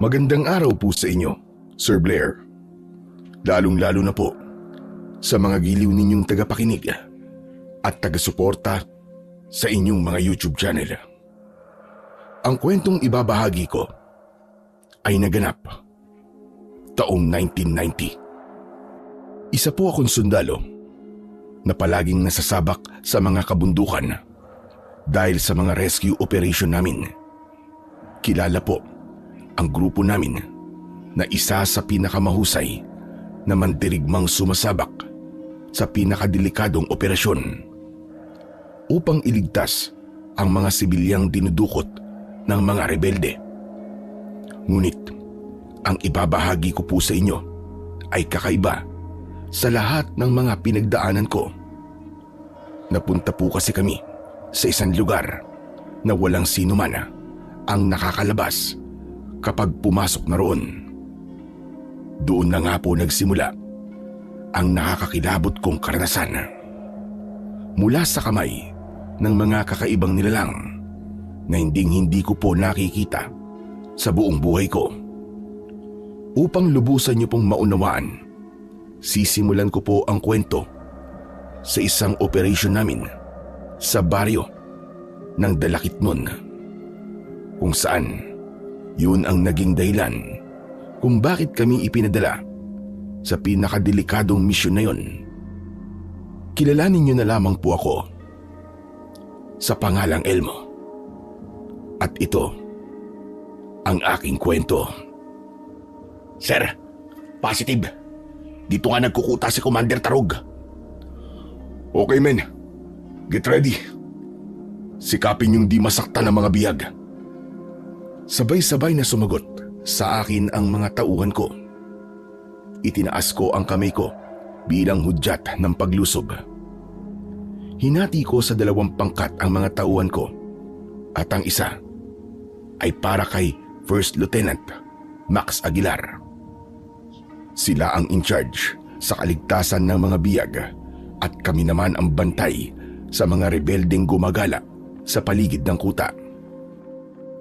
Magandang araw po sa inyo, Sir Blair. Lalong-lalo na po sa mga giliw ninyong tagapakinig at taga-suporta sa inyong mga YouTube channel. Ang kwentong ibabahagi ko ay naganap taong 1990. Isa po akong sundalo na palaging nasasabak sa mga kabundukan dahil sa mga rescue operation namin. Kilala po ang grupo namin na isa sa pinakamahusay na mandirigmang sumasabak sa pinakadelikadong operasyon upang iligtas ang mga sibilyang dinudukot ng mga rebelde. Ngunit ang ibabahagi ko po sa inyo ay kakaiba sa lahat ng mga pinagdaanan ko. Napunta po kasi kami sa isang lugar na walang sino man ang nakakalabas kapag pumasok na roon. Doon na nga po nagsimula ang nakakakilabot kong karanasan. Mula sa kamay ng mga kakaibang nilalang na hindi ko po nakikita sa buong buhay ko. Upang lubusan niyo pong maunawaan, sisimulan ko po ang kwento sa isang operation namin sa baryo ng Dalakitnon, kung saan yun ang naging dahilan kung bakit kami ipinadala sa pinakadelikadong misyon na yun. Kilalanin niyo na lamang po ako sa pangalang Elmo. At ito ang aking kwento. Sir, positive. Dito nga nagkukuta si Commander Tarog. Okay men, get ready. Sikapin yung di masaktan ng mga biyag. Sabay-sabay na sumagot sa akin ang mga tauhan ko. Itinaas ko ang kamay ko bilang hudyat ng paglusob. Hinati ko sa 2 pangkat ang mga tauhan ko at ang isa ay para kay First Lieutenant Max Aguilar. Sila ang in charge sa kaligtasan ng mga biyag at kami naman ang bantay sa mga rebeldeng gumagala sa paligid ng kuta.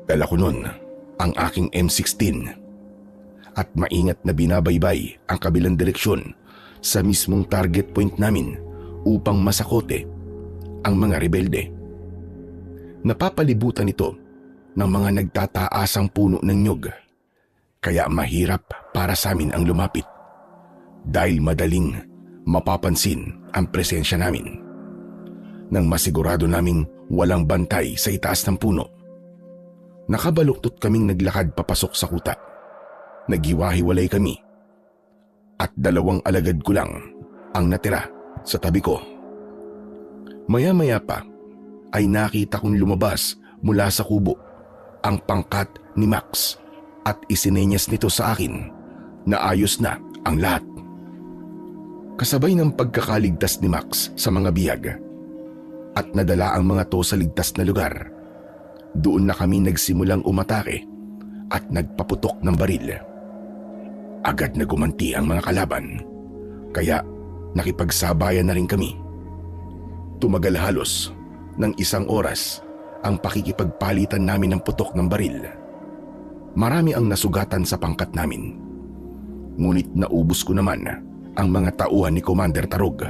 Dala ko nun ang aking M16 at maingat na binabaybay ang kabilang direksyon sa mismong target point namin upang masakote ang mga rebelde. Napapalibutan ito ng mga nagtataasang puno ng nyog, kaya mahirap para sa amin ang lumapit dahil madaling mapapansin ang presensya namin. Nang masigurado naming walang bantay sa itaas ng puno, nakabaluktot kaming naglakad papasok sa kuta. Naghiwa-hiwalay kami at 2 alagad ko lang ang natira sa tabi ko. Maya-maya pa ay nakita kong lumabas mula sa kubo ang pangkat ni Max at isinenyas nito sa akin na ayos na ang lahat. Kasabay ng pagkakaligtas ni Max sa mga biyag at nadala ang mga to sa ligtas na lugar, doon na kami nagsimulang umatake at nagpaputok ng baril. Agad na gumanti ang mga kalaban, kaya nakipagsabayan na rin kami. Tumagal halos ng 1 oras ang pakikipagpalitan namin ng putok ng baril. Marami ang nasugatan sa pangkat namin, ngunit naubos ko naman ang mga tauhan ni Commander Tarog.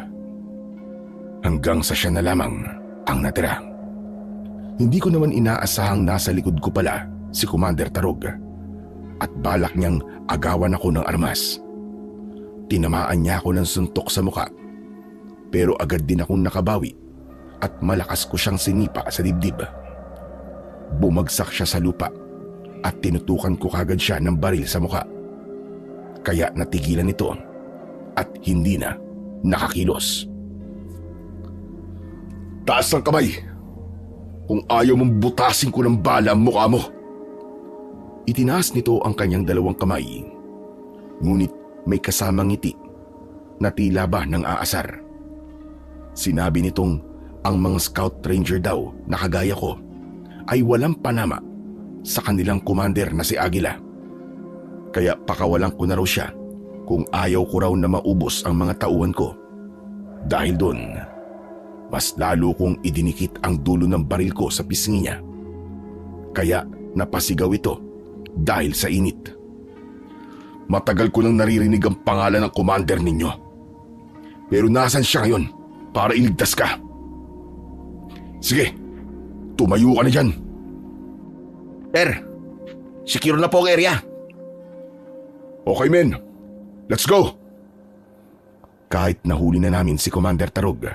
Hanggang sa siya na lamang ang natira. Hindi ko naman inaasahang nasa likod ko pala si Commander Tarog at balak niyang agawan ako ng armas. Tinamaan niya ako ng suntok sa muka, pero agad din akong nakabawi at malakas ko siyang sinipa sa dibdib. Bumagsak siya sa lupa at tinutukan ko kagad siya ng baril sa muka. Kaya natigilan ito at hindi na nakakilos. Taas ng kamay! Kung ayaw mong butasin ko ng bala ang mukha mo! Itinaas nito ang kanyang 2 kamay, ngunit may kasamang ngiti na tila ba ng aasar. Sinabi nitong ang mga scout ranger daw na kagaya ko ay walang panama sa kanilang commander na si Aguila. Kaya pakawalan ko na raw siya kung ayaw ko raw na maubos ang mga tauhan ko. Dahil doon, mas lalo kong idinikit ang dulo ng baril ko sa pisngi niya. Kaya napasigaw ito dahil sa init. Matagal ko nang naririnig ang pangalan ng commander ninyo. Pero nasan siya ngayon para iligtas ka? Sige, tumayo ka na dyan. Sir, secure na po ang area. Okay men, let's go! Kahit nahuli na namin si Commander Tarog,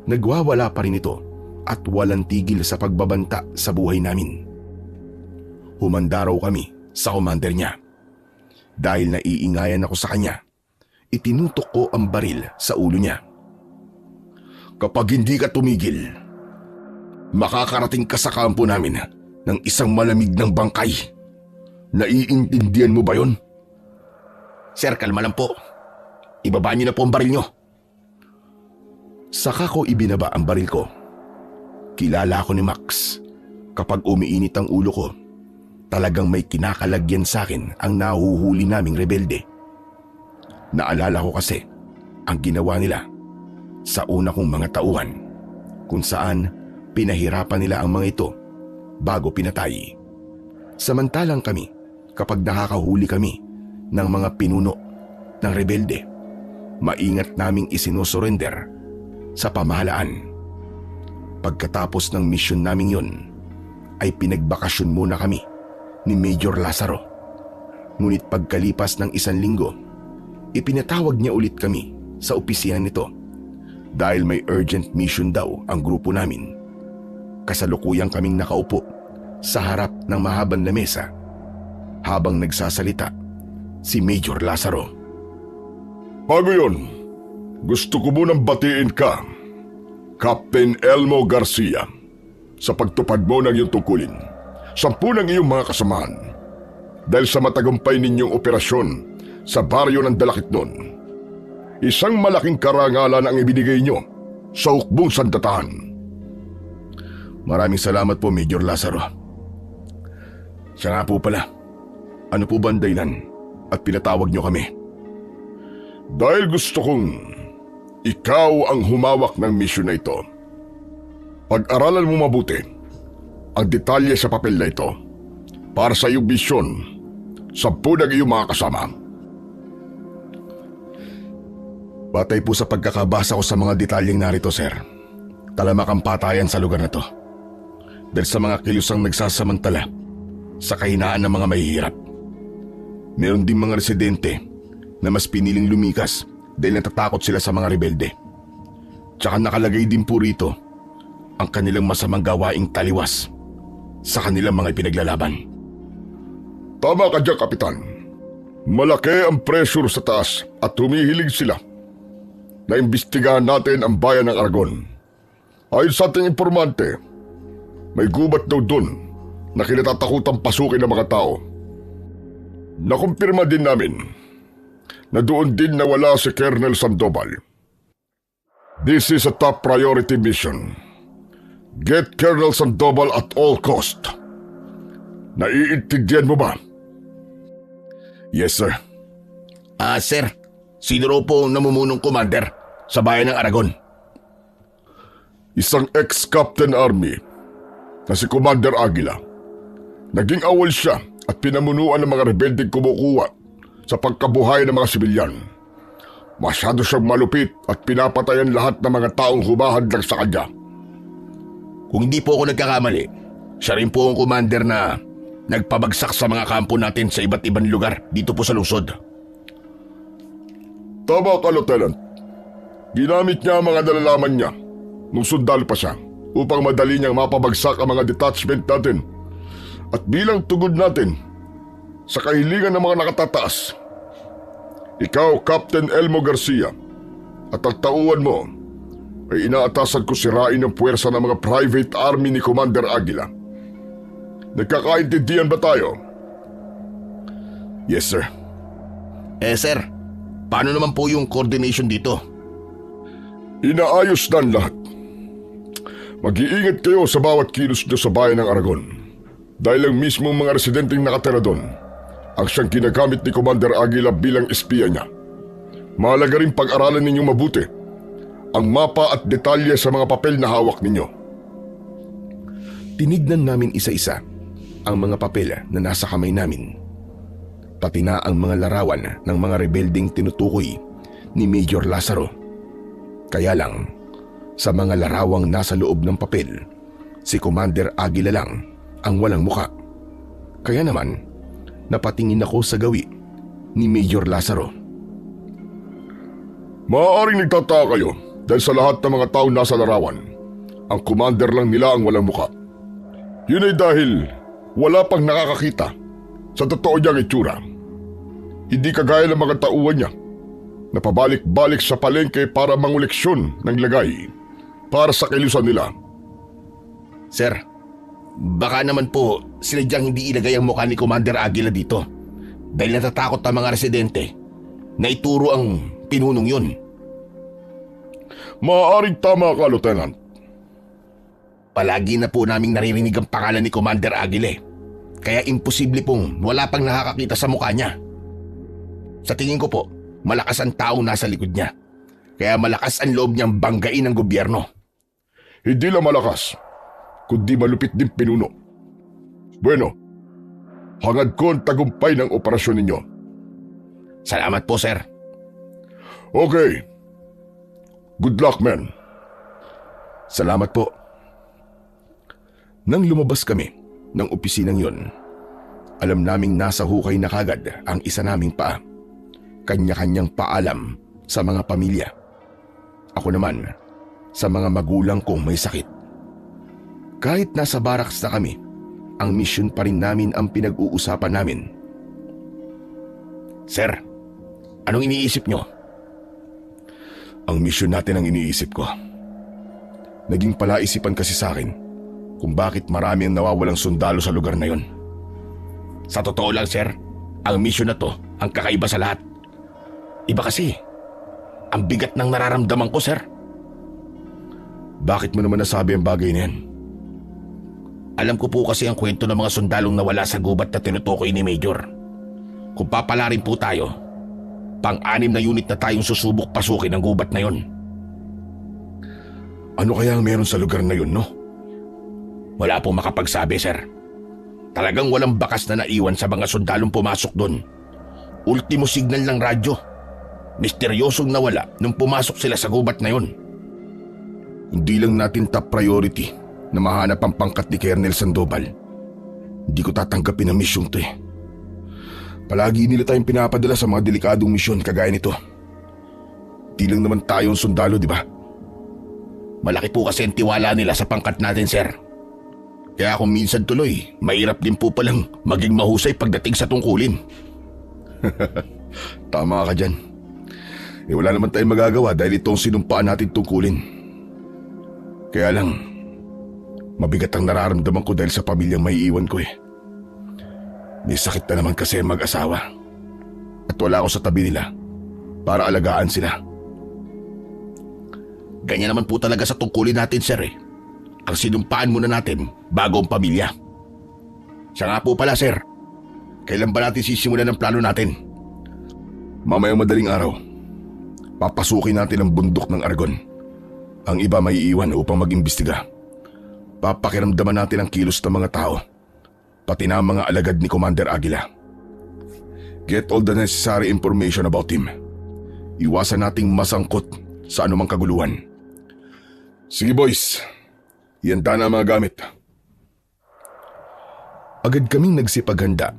nagwawala pa rin ito at walang tigil sa pagbabanta sa buhay namin. Humanda raw kami sa commander niya. Dahil naiingayan ako sa kanya, itinutok ko ang baril sa ulo niya. Kapag hindi ka tumigil, makakarating ka sa kampo namin ng isang malamig ng bangkay. Naiintindihan mo ba yon? Sir, kalma lang po. Ibaba niyo na po ang baril niyo. Saka ko ibinaba ang baril ko. Kilala ko ni Max. Kapag umiinit ang ulo ko, talagang may kinakalagyan sa akin ang nahuhuli naming rebelde. Naalala ko kasi ang ginawa nila sa una kong mga tauhan, kung saan pinahirapan nila ang mga ito bago pinatay. Samantalang kami, kapag nakakahuli kami ng mga pinuno ng rebelde, maingat naming isinusurrender sa pamahalaan. Pagkatapos ng misyon naming yun, ay pinagbakasyon muna kami ni Major Lazaro. Ngunit pagkalipas ng 1 linggo, ipinatawag niya ulit kami sa opisina nito dahil may urgent mission daw ang grupo namin. Kasalukuyang kaming nakaupo sa harap ng mahabang lamesa habang nagsasalita si Major Lazaro. Bago yun, gusto ko munang batiin ka, Captain Elmo Garcia, sa pagtupad mo ng iyong tungkulin. 10 ng iyong mga kasamahan dahil sa matagumpay ninyong operasyon sa baryo ng Dalakitnon. Isang malaking karangalan ang ibinigay nyo sa hukbong sandatahan. Maraming salamat po, Major Lazaro. Siya nga po pala, ano po ba ang dahilan at pinatawag nyo kami? Dahil gusto kong ikaw ang humawak ng misyon na ito. Pag-aralan mo mabuti ang detalye sa papel na ito para sa iyong misyon, 10 ng iyong mga kasama. Batay po sa pagkakabasa ko sa mga detalyeng narito, sir, talamak ang patayan sa lugar na to. Dahil sa mga kilusang nagsasamantala sa kahinaan ng mga mahihirap. Meron din mga residente na mas piniling lumikas dahil natatakot sila sa mga rebelde. Tsaka nakalagay din po rito ang kanilang masamang gawaing taliwas sa kanilang mga ipinaglalaban. Tama ka dyan, Kapitan. Malaki ang pressure sa taas at humihilig sila na imbestigahan natin ang bayan ng Aragon. Ayon sa ating informante, may gubat daw doon na kinatatakutang pasukin ng mga tao. Nakumpirma din namin na doon din nawala si Colonel Sandoval. This is a top priority mission. Get Colonel Sandoval at all cost. Naiintindihan mo ba? Yes, sir. Sir, sino raw po ang namumunong commander sa bayan ng Aragon? Isang ex-Captain Army na si Commander Aguila. Naging awol siya at pinamunuan ng mga rebeldeng kumukuha sa pagkabuhay ng mga sibilyan. Masyado siyang malupit at pinapatayan lahat ng mga taong humahadlang sa kanya. Kung hindi po ako nagkakamali, siya rin po ang commander na nagpabagsak sa mga kampo natin sa iba't ibang lugar dito po sa lungsod. Tama ka, Lieutenant. Ginamit niya ang mga nalalaman niya nung sundalo pa siya upang madali niyang mapabagsak ang mga detachment natin. At bilang tugod natin sa kahilingan ng mga nakatataas, ikaw, Captain Elmo Garcia, at ang tauhan mo ay inaatasan ko sirain ang puwersa ng mga private army ni Commander Aguila. Nagkakaintindihan ba tayo? Yes, sir. Sir, paano naman po yung coordination dito? Inaayos na ang lahat. Mag-iingat kayo sa bawat kilos nyo sa bayan ng Aragon. Dahil ang mismong mga residenteng nakatira doon ang siyang ginagamit ni Commander Aguila bilang espiya niya. Mahalaga rin pag-aralan ninyong mabuti ang mapa at detalye sa mga papel na hawak ninyo. Tinignan namin isa-isa ang mga papel na nasa kamay namin. Pati na ang mga larawan ng mga rebelding tinutukoy ni Major Lazaro. Kaya lang, sa mga larawang nasa loob ng papel, si Commander Aguila lang ang walang muka. Kaya naman, napatingin ako sa gawi ni Major Lazaro. Maaaring nagtataka kayo dahil sa lahat ng mga taong nasa larawan, ang commander lang nila ang walang muka. Yun ay dahil wala pang nakakakita sa totoo niyang itsura. Hindi kagaya ng mga tauhan niya na pabalik-balik sa palengke para manguleksyon ng lagay para sa kilusan nila. Sir, baka naman po sinadyang hindi ilagay ang mukha ni Commander Aguila dito dahil natatakot ang mga residente na ituro ang pinunong yun. Maaaring tama ka, Lieutenant. Palagi na po naming naririnig ang pangalan ni Commander Aguila, kaya imposible pong wala pang nakakakita sa mukha niya. Sa tingin ko po, malakas ang taong nasa likod niya, kaya malakas ang loob niyang banggain ang gobyerno. Hindi lang malakas, kundi malupit din pinuno. Bueno, hangad ko ang tagumpay ng operasyon ninyo. Salamat po, sir. Okay. Good luck, men. Salamat po. Nang lumabas kami ng opisinang yon, alam naming nasa hukay na kagad ang isa naming paa. Kanya-kanyang paalam sa mga pamilya. Ako naman sa mga magulang kong may sakit. Kahit nasa barracks na kami, ang mission pa rin namin ang pinag-uusapan namin. Sir, anong iniisip nyo? Ang mission natin ang iniisip ko. Naging palaisipan kasi sa akin kung bakit marami ang nawawalang sundalo sa lugar na yon. Sa totoo lang, sir, ang mission na to ang kakaiba sa lahat. Iba kasi, ang bigat ng nararamdaman ko, sir. Bakit mo naman nasabi ang bagay na yan? Alam ko po kasi ang kwento ng mga sundalong nawala sa gubat na tinutukoy ni Major. Kung papalarin po tayo, pang-anim na unit na tayong susubok pasukin ang gubat na yon. Ano kaya ang meron sa lugar na yun, no? Wala pong makapagsabi, sir. Talagang walang bakas na naiwan sa mga sundalong pumasok doon. Ultimo signal ng radyo. Misteryosong nawala nung pumasok sila sa gubat na yon. Hindi lang natin top priority na mahanap ang pangkat ni Colonel Sandoval. Hindi ko tatanggapin ang misyong to eh. Palagi nila tayong pinapadala sa mga delikadong misyon kagaya nito. Di lang naman tayo ang sundalo, di ba? Malaki po kasi ang tiwala nila sa pangkat natin, sir. Kaya kung minsan tuloy, mahirap din po palang maging mahusay pagdating sa tungkulin. Tama ka dyan. Wala naman tayong magagawa dahil ito ang sinumpaan natin tungkulin. Kaya lang, mabigat ang nararamdaman ko dahil sa pamilyang may iwan ko eh. May sakit na naman kasi ang mag-asawa. At wala ako sa tabi nila para alagaan sila. Ganyan naman po talaga sa tungkulin natin, sir eh. Ang sinumpaan muna natin bago ang pamilya. Siya nga po pala, sir. Kailan ba natin sisimulan ang plano natin? Mamayang madaling araw, papasukin natin ang bundok ng Aragon. Ang iba may iiwan upang mag-imbestiga. Papakiramdaman natin ang kilos ng mga tao, pati na ang mga alagad ni Commander Aguila. Get all the necessary information about him. Iwasan nating masangkot sa anumang kaguluhan. Sige boys, ihanda na ang mga gamit. Agad kaming nagsipaghanda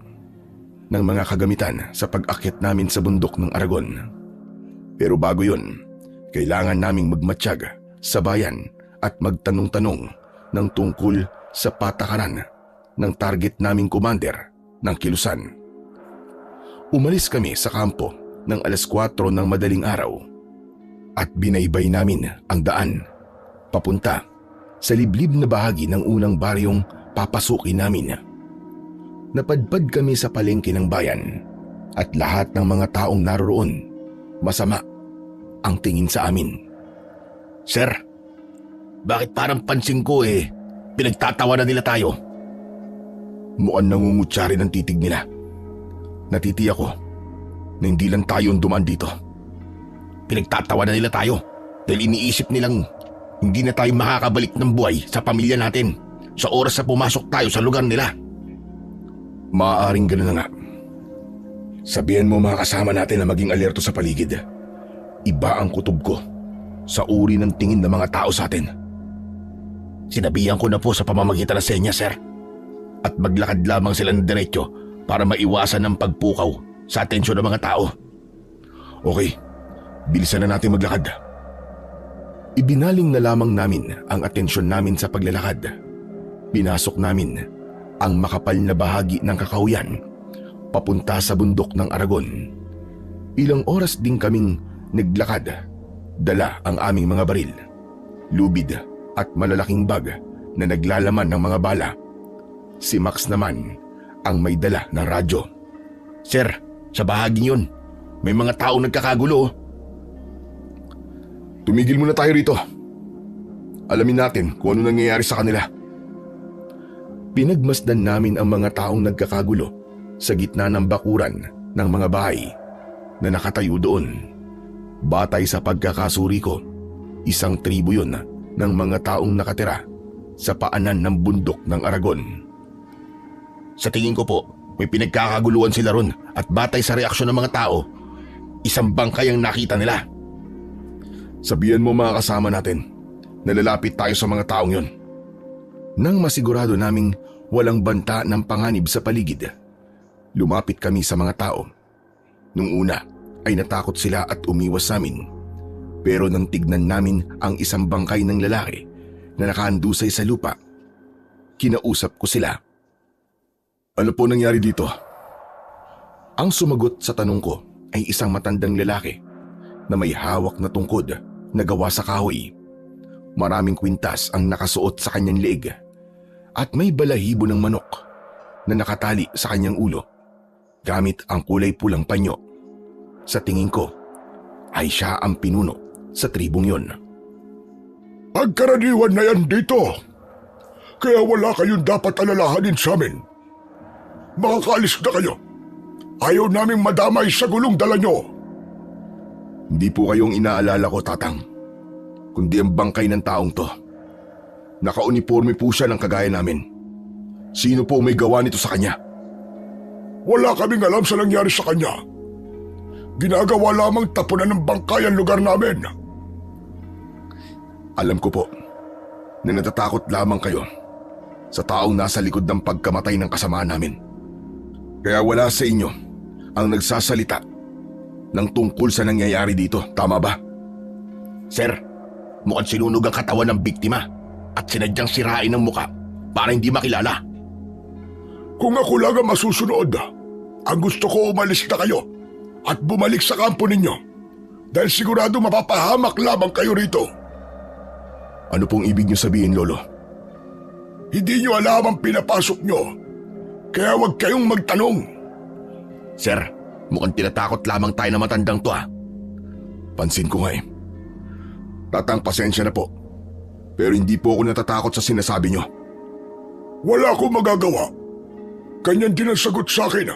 ng mga kagamitan sa pag-akyat namin sa bundok ng Aragon. Pero bago yun, kailangan naming magmatsyag sa bayan at magtanong-tanong ng tungkol sa patakaran ng target naming commander ng kilusan. Umalis kami sa kampo ng 4:00 ng madaling araw at binaybay namin ang daan papunta sa liblib na bahagi ng unang baryong papasukin namin. Napadpad kami sa palengke ng bayan at lahat ng mga taong naroroon masama ang tingin sa amin. Sir, bakit parang pansin ko pinagtatawa na nila tayo? Mukhang nangungutya rin ang titig nila. Natitiyak ko na hindi lang tayo ang dumaan dito. Pinagtatawa na nila tayo dahil iniisip nilang hindi na tayo makakabalik ng buhay sa pamilya natin sa oras na pumasok tayo sa lugar nila. Maaaring gano'n na nga. Sabihan mo mga kasama natin na maging alerto sa paligid. Iba ang kutob ko sa uri ng tingin ng mga tao sa atin. Sinabihan ko na po sa pamamagitan ng senya, sir. At maglakad lamang sila ng diretso para maiwasan ang pagpukaw sa atensyon ng mga tao. Okay, bilisan na natin maglakad. Ibinaling na lamang namin ang atensyon namin sa paglalakad. Pinasok namin ang makapal na bahagi ng kakahuyan papunta sa bundok ng Aragon. Ilang oras din kaming naglakad. Dala ang aming mga baril, lubid at malalaking bag na naglalaman ng mga bala. Si Max naman ang may dala ng radyo. Sir, sa bahaging yun, may mga taong nagkakagulo. Tumigil muna tayo rito. Alamin natin kung ano nangyayari sa kanila. Pinagmasdan namin ang mga taong nagkakagulo sa gitna ng bakuran ng mga bahay na nakatayo doon. Batay sa pagkakasuri ko, isang tribo yun ng mga taong nakatira sa paanan ng bundok ng Aragon. Sa tingin ko po, may pinagkakaguluhan sila ron at batay sa reaksyon ng mga tao, isang bangkay ang nakita nila. Sabihan mo mga kasama natin na lalapit tayo sa mga taong yun. Nang masigurado naming walang banta ng panganib sa paligid, lumapit kami sa mga tao. Nung una ay natakot sila at umiwas sa amin. Pero nang tignan namin ang isang bangkay ng lalaki na nakahandusay sa lupa, kinausap ko sila. Ano po nangyari dito? Ang sumagot sa tanong ko ay isang matandang lalaki na may hawak na tungkod na gawa sa kahoy. Maraming kwintas ang nakasuot sa kanyang leeg at may balahibo ng manok na nakatali sa kanyang ulo gamit ang kulay pulang panyo. Sa tingin ko ay siya ang pinuno sa tribong yon. Pagkaraniwan na yan dito. Kaya wala kayong dapat alalahanin sa amin. Makakaalis na kayo. Ayaw naming madamay sa gulong dala nyo. Hindi po kayong inaalala ko, Tatang, kundi ang bangkay ng taong to. Nakauniforme po siya ng kagaya namin. Sino po may gawa nito sa kanya? Wala kaming alam sa nangyari sa kanya. Ginagawa lamang tapunan ng bangkay ang lugar namin. Alam ko po na natatakot lamang kayo sa taong nasa likod ng pagkamatay ng kasamaan namin. Kaya wala sa inyo ang nagsasalita ng tungkol sa nangyayari dito, tama ba? Sir, mukhang sinunog ang katawan ng biktima at sinadyang sirain ang muka para hindi makilala. Kung ako lang ang masusunod, ang gusto ko umalis na kayo at bumalik sa kampo ninyo dahil sigurado mapapahamak lamang kayo rito. Ano pong ibig niyo sabihin, Lolo? Hindi niyo alam ang pinapasok niyo, kaya huwag kayong magtanong. Sir, mukhang tinatakot lamang tayo na matandang to ah. Pansin ko nga eh. Tatang, pasensya na po. Pero hindi po ako natatakot sa sinasabi niyo. Wala akong magagawa. Ganyan din ang sagot sa akin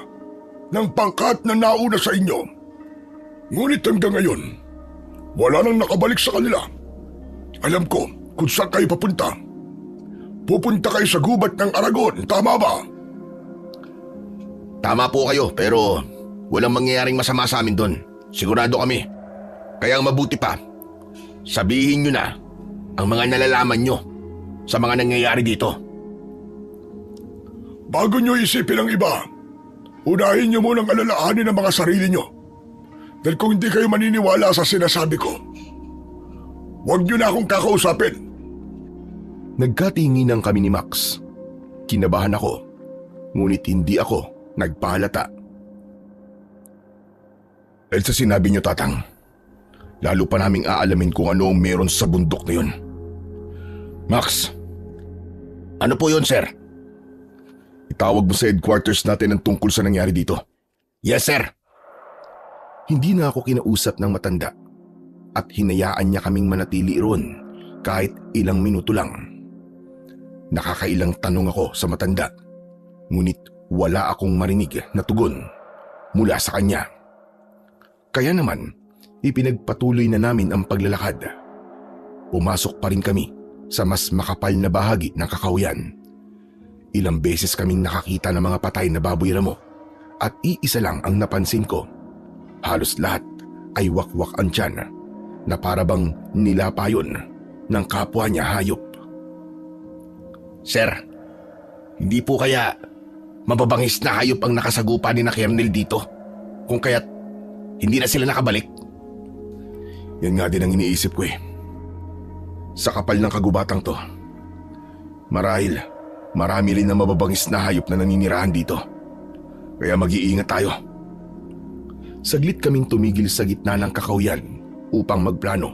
ng pangkat na nauna sa inyo. Ngunit hanggang ngayon, wala nang nakabalik sa kanila. Alam ko kung saan kayo papunta. Pupunta kayo sa gubat ng Aragon, tama ba? Tama po kayo, pero walang mangyayaring masama sa amin doon. Sigurado kami. Kaya ang mabuti pa, sabihin nyo na ang mga nalalaman nyo sa mga nangyayari dito. Bago nyo isipin ang iba, unahin nyo munang alalahanin ang mga sarili nyo. Dahil kung hindi kayo maniniwala sa sinasabi ko, huwag nyo na akong kakausapin. Nagkatinginan kami ni Max. Kinabahan ako, ngunit hindi ako nagpahalata. Dahil sa sinabi niyo, Tatang, lalo pa naming aalamin kung ano ang meron sa bundok na yun. Max, ano po yun, sir? Itawag mo sa headquarters natin ang tungkol sa nangyari dito. Yes, sir. Hindi na ako kinausap ng matanda at hinayaan niya kaming manatili roon kahit ilang minuto lang. Nakakailang tanong ako sa matanda, ngunit wala akong marinig na tugon mula sa kanya. Kaya naman, ipinagpatuloy na namin ang paglalakad. Pumasok pa rin kami sa mas makapal na bahagi ng kakahuyan. Ilang beses kaming nakakita ng mga patay na baboy ramo at iisa lang ang napansin ko. Halos lahat ay wakwak ang tiyan na parabang nilapayon ng kapwa niya hayop. Sir, hindi po kaya mababangis na hayop ang nakasagupa ni na Kernel dito? Kung kaya't hindi na sila nakabalik? Yan nga din ang iniisip ko eh. Sa kapal ng kagubatang to, marahil marami rin na mababangis na hayop na naninirahan dito. Kaya mag-iingat tayo. Saglit kaming tumigil sa gitna ng kakauyan upang magplano.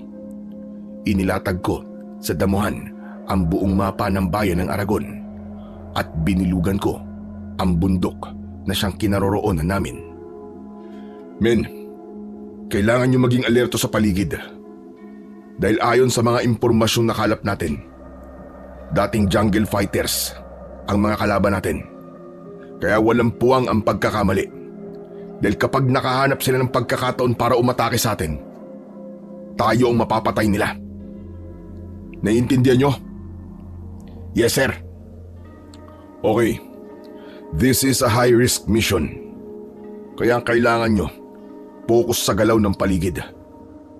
Inilatag ko sa damuhan ang buong mapa ng bayan ng Aragon at binilugan ko ang bundok na siyang kinaroroonan namin. Men, kailangan nyo maging alerto sa paligid. Dahil ayon sa mga impormasyong nakalap natin, dating jungle fighters ang mga kalaban natin. Kaya walang puwang ang pagkakamali. Dahil kapag nakahanap sila ng pagkakataon para umatake sa atin, tayo ang mapapatay nila. Naiintindihan nyo? Yes, sir. Okay. This is a high-risk mission. Kaya ang kailangan nyo, focus sa galaw ng paligid.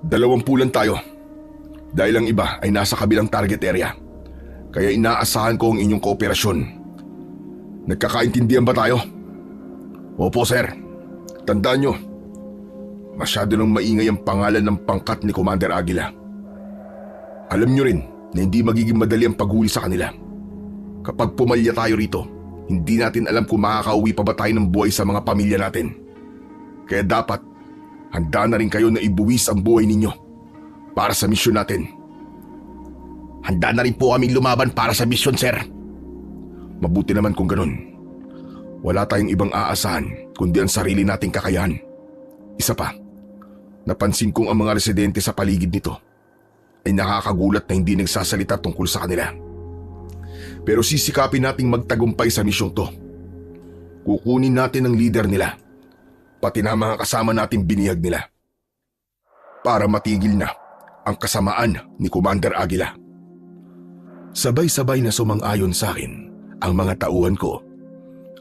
20 lang tayo. Dahil ang iba ay nasa kabilang target area. Kaya inaasahan ko ang inyong kooperasyon. Nagkakaintindihan ba tayo? Opo, sir. Tandaan nyo, masyado nang maingay ang pangalan ng pangkat ni Commander Aguila. Alam nyo rin na hindi magiging madali ang paghuli sa kanila. Kapag pumalya tayo rito, hindi natin alam kung makakauwi pa ba tayo ng buhay sa mga pamilya natin. Kaya dapat, handa na rin kayo na ibuwis ang buhay ninyo para sa misyon natin. Handa na rin po kami lumaban para sa misyon, sir. Mabuti naman kung ganun. Wala tayong ibang aasahan kundi ang sarili nating kakayahan. Isa pa, napansin kong ang mga residente sa paligid nito ay nakakagulat na hindi nagsasalita tungkol sa kanila. Pero sisikapin nating magtagumpay sa misyong to. Kukunin natin ang leader nila, pati na mga kasama nating binihag nila, para matigil na ang kasamaan ni Commander Aguila. Sabay-sabay na sumang-ayon sa akin ang mga tauhan ko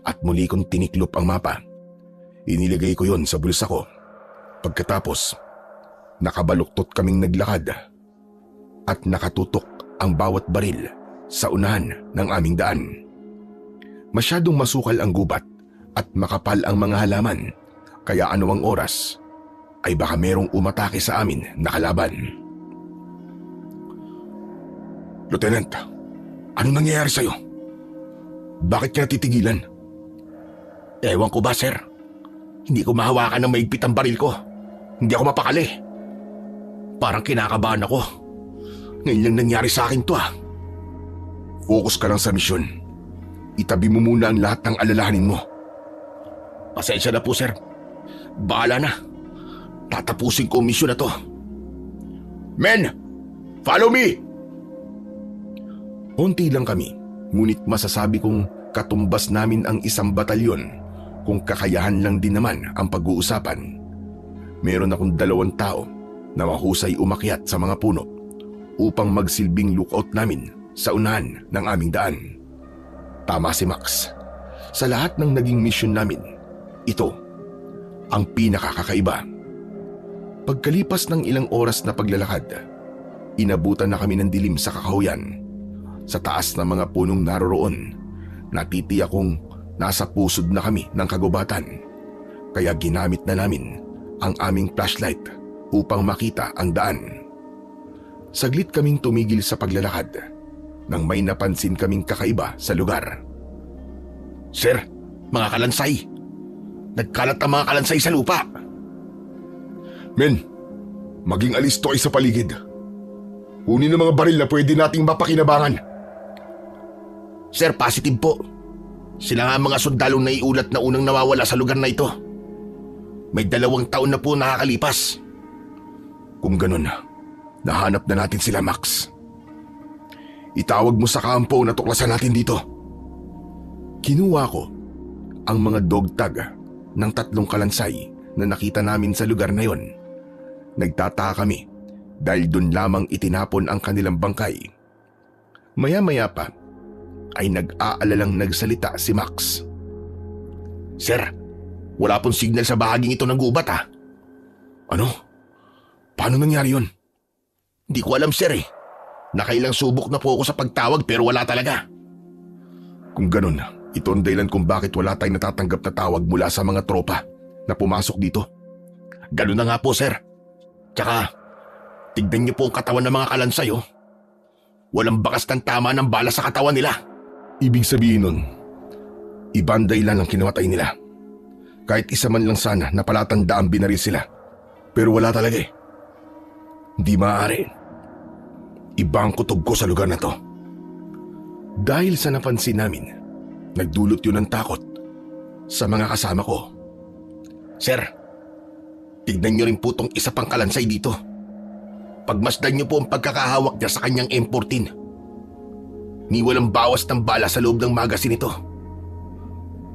at muli kong tiniklop ang mapa. Inilagay ko yon sa bulsa ko. Pagkatapos, nakabaluktot kaming naglakad at nakatutok ang bawat baril sa unahan ng aming daan. Masyadong masukal ang gubat at makapal ang mga halaman, kaya anumang oras ay baka merong umatake sa amin na kalaban. Lieutenant, anong nangyayari sa'yo? Bakit ka natitigilan? Ewan ko ba, sir? Hindi ko mahawakan ng maigpit ang baril ko. Hindi ako mapakali. Parang kinakabahan ako. Ngayon lang nangyari sa akin to. Focus ka lang sa misyon. Itabi mo muna ang lahat ng alalahanin mo. Pasensya na po, sir. Bahala na. Tatapusin ko ang misyon na to. Men! Follow me! Unti lang kami, ngunit masasabi kong katumbas namin ang isang batalyon kung kakayahan lang din naman ang pag-uusapan. Meron akong 2 tao na mahusay umakyat sa mga puno upang magsilbing lookout namin sa unahan ng aming daan. Tama si Max. Sa lahat ng naging mission namin, ito ang pinakakakaiba. Pagkalipas ng ilang oras na paglalakad, inabutan na kami ng dilim sa kakahuyan. Sa taas ng mga punong naroroon, natitiyak kong nasa pusod na kami ng kagubatan. Kaya ginamit na namin ang aming flashlight upang makita ang daan. Saglit kaming tumigil sa paglalakad nang may napansin kaming kakaiba sa lugar. Sir, mga kalansay! Nagkalat ang mga kalansay sa lupa! Men, maging alisto ay sa paligid. Kunin ang mga baril na pwede nating mapakinabangan. Sir, positive po. Sila nga ang mga sundalong naiulat na unang nawawala sa lugar na ito. May 2 taon na po nakakalipas. Kung ganun, nahanap na natin sila, Max. Itawag mo sa kampo na tuklasan natin dito. Kinuha ko ang mga dog tag ng 3 kalansay na nakita namin sa lugar na yon. Nagtataka kami dahil doon lamang itinapon ang kanilang bangkay. Maya-maya pa ay nag-aalalang nagsalita si Max. Sir, wala pong signal sa bahaging ito ng gubat ha. Ano? Paano nangyari yun? Di ko alam sir eh. Nakailang subok na po ako sa pagtawag pero wala talaga. Kung ganun, ito ang dahilan kung bakit wala tayong natatanggap na tawag mula sa mga tropa na pumasok dito. Ganun na nga po sir. Tsaka, tignan niyo po ang katawan ng mga kalansay oh. Walang bakas ng tama ng bala sa katawan nila. Ibig sabihin nun, ibang dahilan ang kinamatay nila. Kahit isa man lang sana na palatanda ang binaril sila. Pero wala talaga eh. Hindi maaari. Iba ang kutob ko sa lugar na to. Dahil sa napansin namin, nagdulot yun ng takot sa mga kasama ko. Sir, tignan niyo rin po tong isa pang kalansay dito. Pagmasdan niyo po ang pagkakahawak niya sa kanyang M14. Ni walang bawas ng bala sa loob ng magasin nito.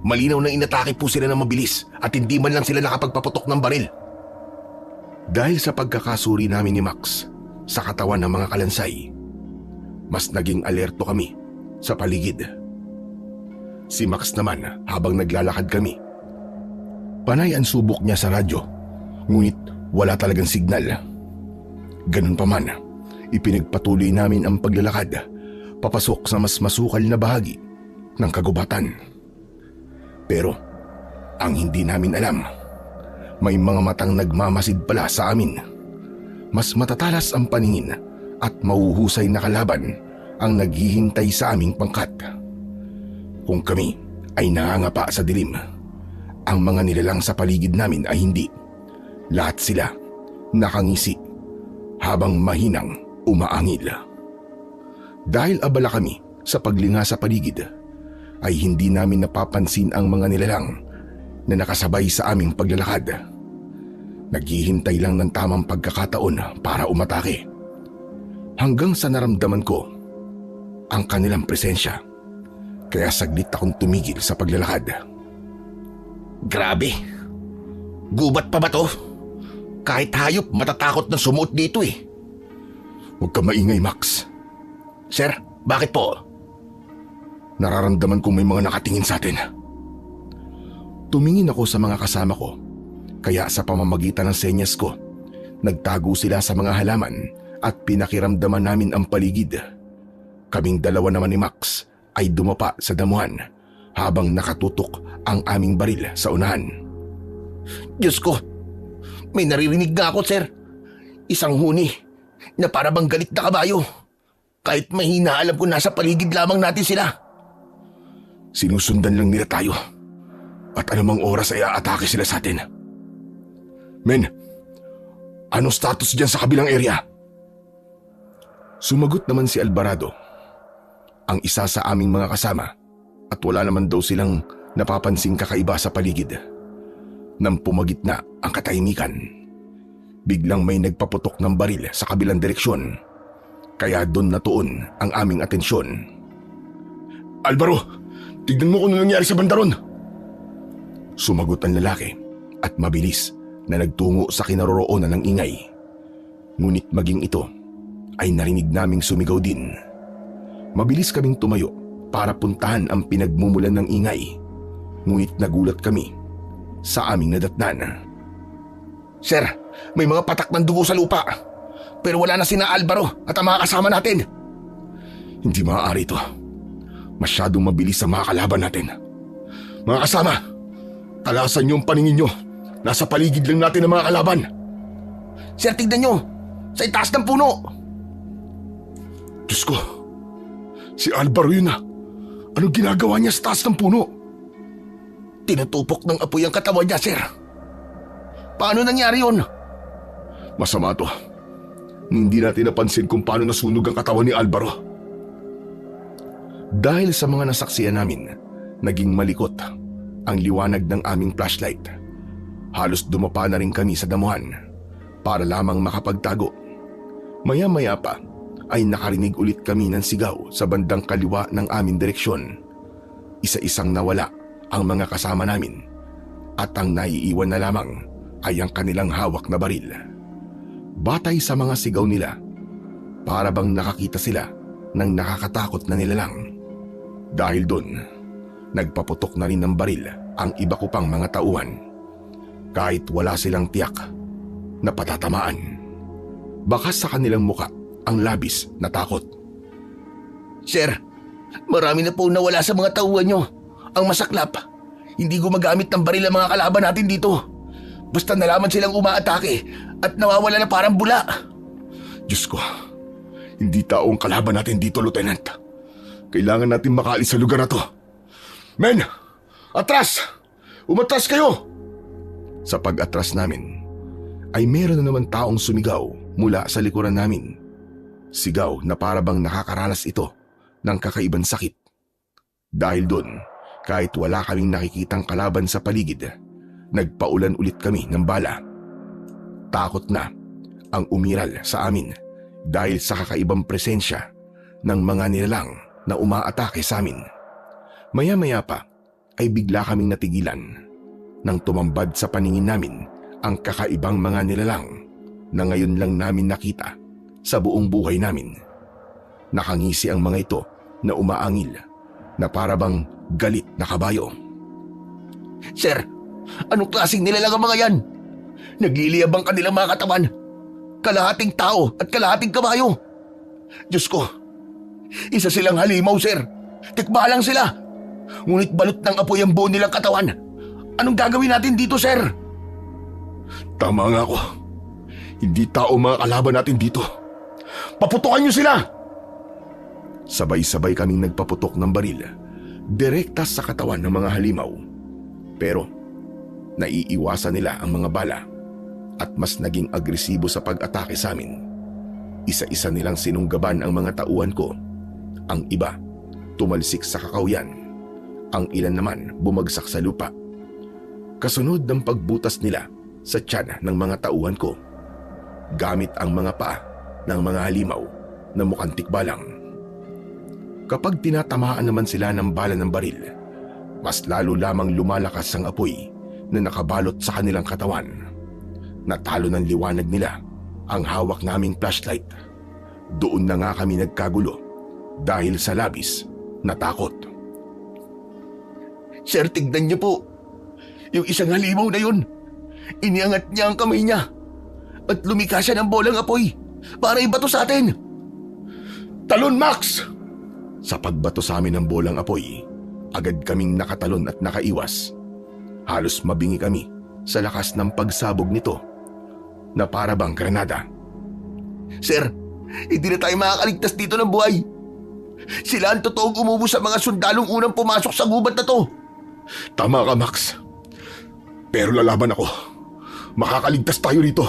Malinaw na inatake po sila ng mabilis at hindi man lang sila nakapagpaputok ng baril. Dahil sa pagkakasuri namin ni Max sa katawan ng mga kalansay, mas naging alerto kami sa paligid. Si Max naman habang naglalakad kami, panay ang subok niya sa radyo, ngunit wala talagang signal. Ganun pa man, ipinagpatuloy namin ang paglalakad papasok sa mas masukal na bahagi ng kagubatan. Pero ang hindi namin alam, may mga matang nagmamasid pala sa amin. Mas matatalas ang paningin at mahuhusay na kalaban ang naghihintay sa aming pangkat. Kung kami ay nangangapa sa dilim, ang mga nilalang sa paligid namin ay hindi. Lahat sila nakangisi habang mahinang umaangil. Dahil abala kami sa paglinga sa paligid, ay hindi namin napapansin ang mga nilalang na nakasabay sa aming paglalakad. Naghihintay lang ng tamang pagkakataon para umatake. Hanggang sa naramdaman ko ang kanilang presensya, kaya saglit akong tumigil sa paglalakad. Grabe! Gubat pa ba to? Kahit hayop matatakot na sumuot dito eh. Huwag ka maingay, Max. Sir, bakit po? Nararamdaman kong may mga nakatingin sa atin. Tumingin ako sa mga kasama ko, kaya sa pamamagitan ng senyas ko, nagtago sila sa mga halaman at pinakiramdaman namin ang paligid. Kaming dalawa naman ni Max ay dumapa sa damuhan habang nakatutok ang aming baril sa unahan. Diyos ko, may naririnig nga ako, sir. Isang huni na para bang galit na kabayo. Kahit mahina, alam ko nasa paligid lamang natin sila. Sinusundan lang nila tayo. At anumang oras ay aatake sila sa atin. Men, anong status dyan sa kabilang area? Sumagot naman si Alvarado, ang isa sa aming mga kasama, at wala naman daw silang napapansing kakaiba sa paligid. Nang pumagitna ang katahimikan, biglang may nagpaputok ng baril sa kabilang direksyon, kaya doon natuon ang aming atensyon. Alvaro, tignan mo kung ano nangyari sa bandaron. Sumagot ang lalaki at mabilis na nagtungo sa kinaroroonan ng ingay. Ngunit maging ito ay narinig naming sumigaw din. Mabilis kaming tumayo para puntahan ang pinagmumulan ng ingay. Ngunit nagulat kami sa aming nadatnan. Sir, may mga patak ng dugo sa lupa. Pero wala na sina Alvaro at ang mga kasama natin. Hindi maaari ito. Masyadong mabilis ang mga kalaban natin. Mga kasama, talasan niyo ang paningin niyo. Nasa paligid lang natin ang mga kalaban. Sir, tignan niyo. Sa itaas ng puno. Diyos ko, si Alvaro yun na. Anong ginagawa niya sa taas ng puno? Tinutupok ng apoy ang katawan niya, sir. Paano nangyari yun? Masama to. Hindi natin napansin kung paano nasunog ang katawan ni Alvaro. Dahil sa mga nasaksiyan namin, naging malikot ang liwanag ng aming flashlight. Halos dumapa na rin kami sa damuhan para lamang makapagtago. Maya-maya pa ay nakarinig ulit kami ng sigaw sa bandang kaliwa ng aming direksyon. Isa-isang nawala ang mga kasama namin at ang naiiwan na lamang ay ang kanilang hawak na baril. Batay sa mga sigaw nila, para bang nakakita sila ng nakakatakot na nilalang. Dahil doon, nagpaputok na rin ng baril ang iba ko pang mga tauhan. Kahit wala silang tiyak na patatamaan. Bakas sa kanilang muka ang labis na takot. Sir, marami na po nawala sa mga tauhan nyo. Ang masaklap, hindi gumagamit ng baril ang mga kalaban natin dito. Basta nalaman silang umaatake at nawawala na parang bula. Diyos ko, hindi tao ang kalaban natin dito, Lieutenant. Kailangan natin makaalis sa lugar na to. Men! Atras! Umatras kayo! Sa pag-atras namin, ay meron na naman taong sumigaw mula sa likuran namin. Sigaw na parabang nakakaranas ito ng kakaibang sakit. Dahil doon, kahit wala kaming nakikitang kalaban sa paligid, nagpaulan ulit kami ng bala. Takot na ang umiral sa amin dahil sa kakaibang presensya ng mga nilalang na umaatake sa amin. Maya-maya pa ay bigla kaming natigilan nang tumambad sa paningin namin ang kakaibang mga nilalang na ngayon lang namin nakita sa buong buhay namin. Nakangisi ang mga ito na umaangil na parabang galit na kabayo. Sir, anong klaseng nilalang ang mga yan? Nagliliyab ang kanilang mga katawan. Kalahating tao at kalahating kabayo. Diyos ko, isa silang halimaw, sir. Tikba lang sila. Ngunit balot ng apoy ang buo nilang katawan. Anong gagawin natin dito, sir? Tama nga ako. Hindi tao mga kalaban natin dito. Paputukan niyo sila! Sabay-sabay kaming nagpaputok ng baril, direkta sa katawan ng mga halimaw. Pero naiiwasan nila ang mga bala at mas naging agresibo sa pag-atake sa amin. Isa-isa nilang sinunggaban ang mga tauhan ko. Ang iba, tumalsik sa kakawyan. Ang ilan naman bumagsak sa lupa. Kasunod ng pagbutas nila sa tiyan ng mga tauhan ko, gamit ang mga paa ng mga halimaw na mukhang tikbalang. Kapag tinatamaan naman sila ng bala ng baril, mas lalo lamang lumalakas ang apoy na nakabalot sa kanilang katawan. Natalo ng liwanag nila ang hawak naming flashlight. Doon na nga kami nagkagulo dahil sa labis na takot. Sir, tignan niyo po. Yung isang halimaw na yun, iniangat niya ang kamay niya at lumika siya ng bolang apoy para ibato sa atin. Talon, Max! Sa pagbato sa amin ng bolang apoy, agad kaming nakatalon at nakaiwas. Halos mabingi kami sa lakas ng pagsabog nito na parabang granada. Sir, hindi na tayo makakaligtas dito ng buhay. Sila ang totoong umubos sa mga sundalong unang pumasok sa gubat na to. Tama ka, Max. Pero lalaban ako. Makakaligtas tayo rito.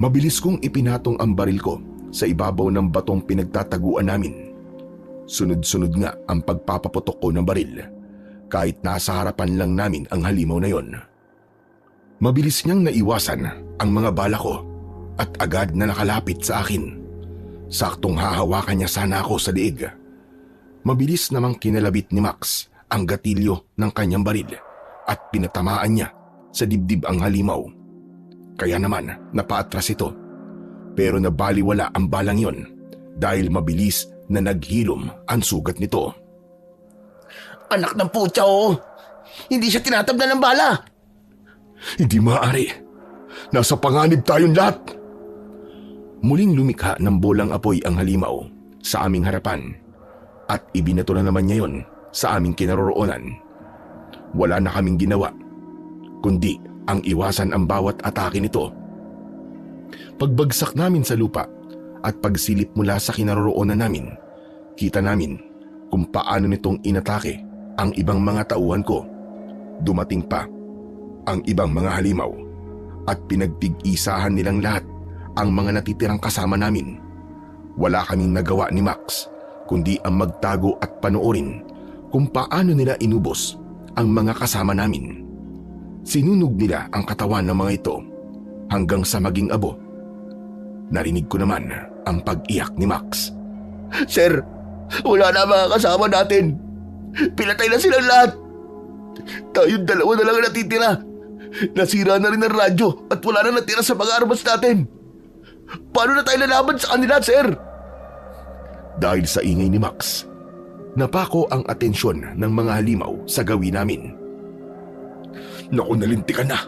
Mabilis kong ipinatong ang baril ko sa ibabaw ng batong pinagtataguan namin. Sunod-sunod nga ang pagpapaputok ko ng baril kahit nasa harapan lang namin ang halimaw na yon. Mabilis niyang naiwasan ang mga bala ko at agad na nakalapit sa akin. Saktong hahawakan niya sana ako sa liig. Mabilis namang kinalabit ni Max ang gatilyo ng kanyang baril at pinatamaan niya sa dibdib ang halimaw. Kaya naman napaatras ito, pero nabaliwala ang balang yon dahil mabilis na naghilom ang sugat nito. Anak ng putya, oh. Hindi siya tinatablan ng bala. Hindi maaari. Nasa panganib tayong lahat. Muling lumikha ng bolang apoy ang halimaw sa aming harapan at ibinato na naman niya yon sa aming kinaroroonan. Wala na kaming ginawa, kundi ang iwasan ang bawat atake nito. Pagbagsak namin sa lupa at pagsilip mula sa kinaroroonan namin, kita namin kung paano nitong inatake ang ibang mga tauhan ko. Dumating pa ang ibang mga halimaw at pinagtig-isahan nilang lahat ang mga natitirang kasama namin. Wala kaming nagawa ni Max kundi ang magtago at panoorin kung paano nila inubos ang mga kasama namin. Sinunog nila ang katawan ng mga ito hanggang sa maging abo. Narinig ko naman ang pag-iyak ni Max. Sir, wala na mga kasama natin. Pinatay na silang lahat. Tayong dalawa na lang ang natitira. Nasira na rin ang radyo at wala na natira sa mga armas natin. Paano na tayo lalaban sa kanila, sir? Dahil sa ingay ni Max, Napako ang atensyon ng mga halimaw sa gawin namin. Naku, nalintikan na.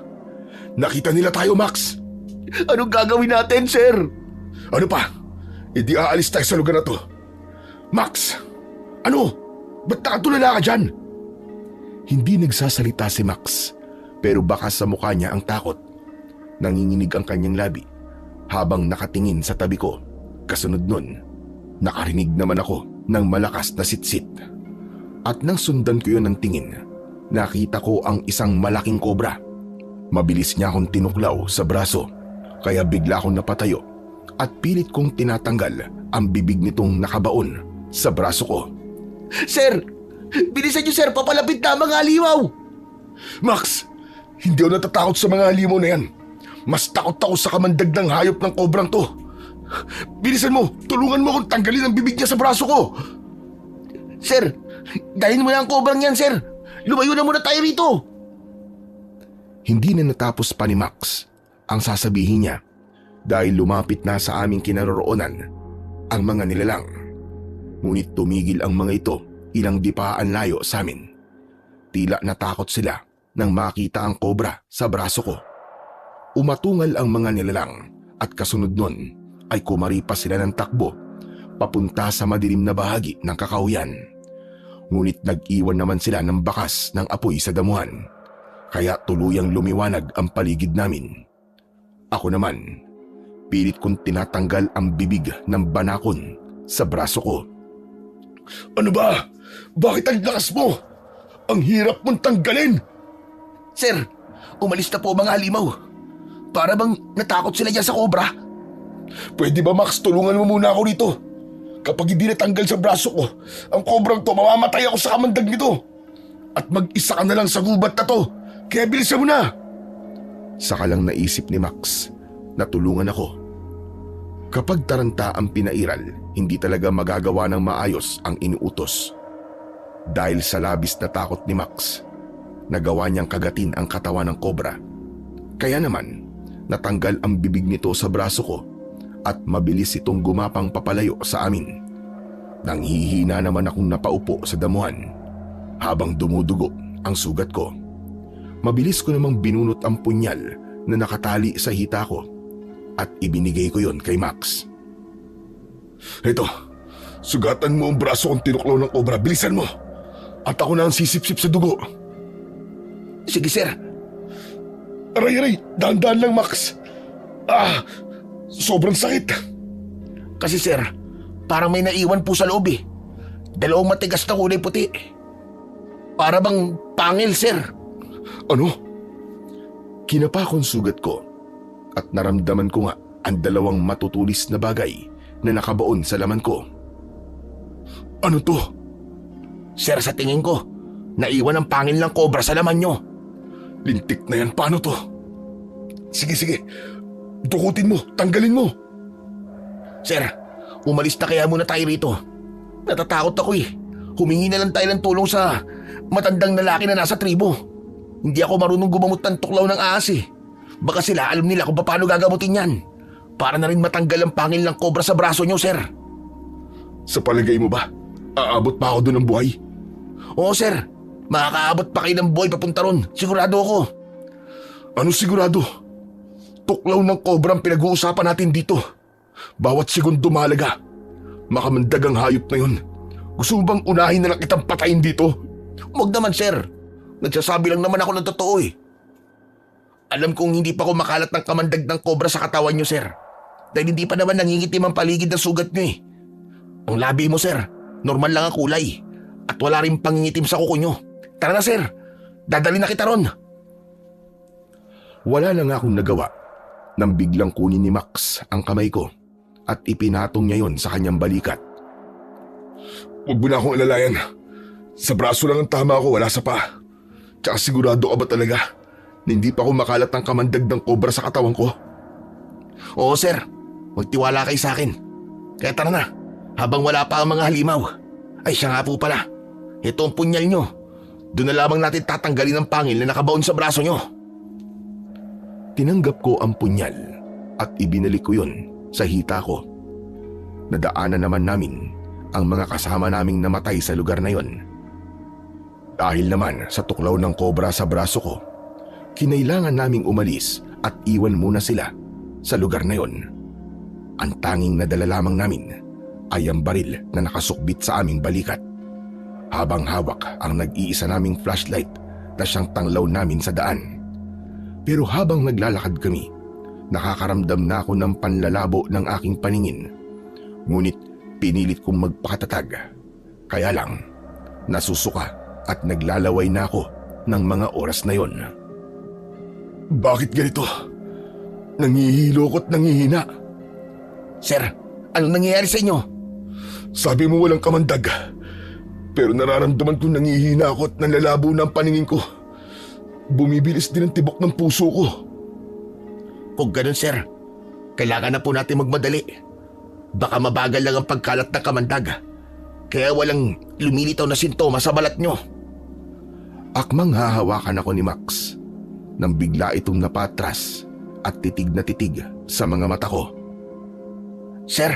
Nakita nila tayo, Max. Anong gagawin natin, sir? Ano pa? Hindi aalis tayo sa lugar na to. Max! Ano? Ba't nakatulala ka dyan? Hindi nagsasalita si Max, pero baka sa mukha niya ang takot. Nanginginig ang kanyang labi habang nakatingin sa tabi ko. Kasunod nun, nakarinig naman ako ng malakas na sitsit. At nang sundan ko yun ng tingin, nakita ko ang isang malaking kobra. Mabilis niya akong tinuklaw sa braso, kaya bigla akong napatayo at pilit kong tinatanggal ang bibig nitong nakabaon sa braso ko. Sir! Bilisan niyo, sir! Papalapit na ang mga halimaw! Max! Hindi ako natatakot sa mga halimaw na yan. Mas takot ako sa kamandag ng hayop ng kobrang to. Bilisan mo! Tulungan mo akong tanggalin ang bibig niya sa braso ko! Sir! Dalhin mo na ang kobrang yan, sir! Lumayo na muna tayo rito! Hindi na natapos pa ni Max ang sasabihin niya dahil lumapit na sa aming kinaroroonan ang mga nilalang. Ngunit tumigil ang mga ito ilang dipaan layo sa amin. Tila natakot sila nang makita ang kobra sa braso ko. Umatungal ang mga nilalang at kasunod nun ay kumaripas sila ng takbo papunta sa madilim na bahagi ng kakahuyan. Ngunit nag-iwan naman sila ng bakas ng apoy sa damuhan, kaya tuluyang lumiwanag ang paligid namin. Ako naman, pilit kong tinatanggal ang bibig ng banakon sa braso ko. Ano ba? Bakit ang lakas mo? Ang hirap mong tanggalin! Sir! Umalis na po mga halimaw. Para bang natakot sila dyan sa kobra? Pwede ba, Max, tulungan mo muna ako rito? Kapag hindi natanggal sa braso ko, ang kobrang to, mamamatay ako sa kamandag nito. At mag-isa ka na lang sa gubat na to. Kaya bilisan mo na! Saka lang naisip ni Max na tulungan ako. Kapag taranta ang pinairal, hindi talaga magagawa ng maayos ang inuutos. Dahil sa labis na takot ni Max, nagawa niyang kagatin ang katawan ng kobra. Kaya naman, natanggal ang bibig nito sa braso ko at mabilis itong gumapang papalayo sa amin. Nanghihina naman akong napaupo sa damuhan habang dumudugo ang sugat ko. Mabilis ko namang binunot ang punyal na nakatali sa hita ko at ibinigay ko yon kay Max. Ito, sugatan mo ang braso kong tinuklaw ng kobra. Bilisan mo! At ako na ang sisip-sip sa dugo. Sige, sir. Aray, dahan-dahan lang, Max. Sobrang sakit. Kasi sir, parang may naiwan po sa loob eh. 2 matigas na kulay puti. Para bang pangil, sir. Ano? Kinapakon sugat ko at naramdaman ko nga ang 2 matutulis na bagay na nakabaon sa laman ko. Ano to? Sir, sa tingin ko, naiwan ang pangil ng kobra sa laman nyo. Lintik na yan, paano to? Sige. Dukutin mo, tanggalin mo. Sir, umalis na kaya muna tayo rito. Natatakot ako eh. Humingi na lang tayo ng tulong sa matandang lalaki na nasa tribo. Hindi ako marunong gumamot ng tuklaw ng ahas eh. Baka sila alam nila kung paano gagamutin yan. Para na rin matanggal ang pangil ng kobra sa braso nyo, sir. Sa palagay mo ba, aabot pa ako doon ng buhay? Oo, sir. Makakaabot pa kayo ng buhay papunta ron. Sigurado ako. Ano sigurado? Tuklaw ng kobra ang pinag-uusapan natin dito. Bawat segundo mahalaga. Makamandag ang hayop na yun. Gusto mo bang unahin na lang kitang patayin dito? Huwag naman, sir. Nagsasabi lang naman ako ng totoo eh. Alam kong hindi pa ako makalat ng kamandag ng kobra sa katawan nyo, sir. Dahil hindi pa naman nangingitim ang paligid ng sugat nyo eh. Ang labi mo, sir, normal lang ang kulay. At wala rin pangingitim sa kuko nyo. Tara na, sir. Dadali na kita ron. Wala na nga akong nagawa nang biglang kunin ni Max ang kamay ko at ipinatong niya yon sa kanyang balikat. Huwag mo na akong alalayan. Sa braso lang ang tama ko, wala sa pa. Tsaka sigurado ka ba talaga na hindi pa ako makalat ng kamandag ng kobra sa katawan ko? Oo, sir. Magtiwala kayo sa akin. Kaya tara na. Habang wala pa ang mga halimaw. Ay, siya nga po pala. Ito ang punyal nyo. Doon na lamang natin tatanggalin ang pangil na nakabaon sa braso nyo. Tinanggap ko ang punyal at ibinalik ko yon sa hita ko. Nadaanan naman namin ang mga kasama naming namatay sa lugar na yon. Dahil naman sa tuklaw ng kobra sa braso ko, kinailangan naming umalis at iwan muna sila sa lugar na yon. Ang tanging nadala lamang namin ay ang baril na nakasukbit sa aming balikat, habang hawak ang nag-iisa naming flashlight na siyang tanglaw namin sa daan. Pero habang naglalakad kami, nakakaramdam na ako ng panlalabo ng aking paningin. Ngunit pinilit kong magpakatatag. Kaya lang, nasusuka at naglalaway na ako ng mga oras na yon. Bakit ganito? Nangihilo ko't nangihina. Sir, ano nangyayari sa inyo? Sabi mo walang kamandag. Pero nararamdaman kong nangihina ako at nanlalabo na ang paningin ko. Bumibilis din ang tibok ng puso ko. Kung ganun, sir, kailangan na po natin magmadali. Baka mabagal lang ang pagkalat ng kamandag. Kaya walang lumilitaw na sintomas sa balat nyo. Akmang hahawakan ako ni Max nang bigla itong napatras at titig na titig sa mga mata ko. Sir,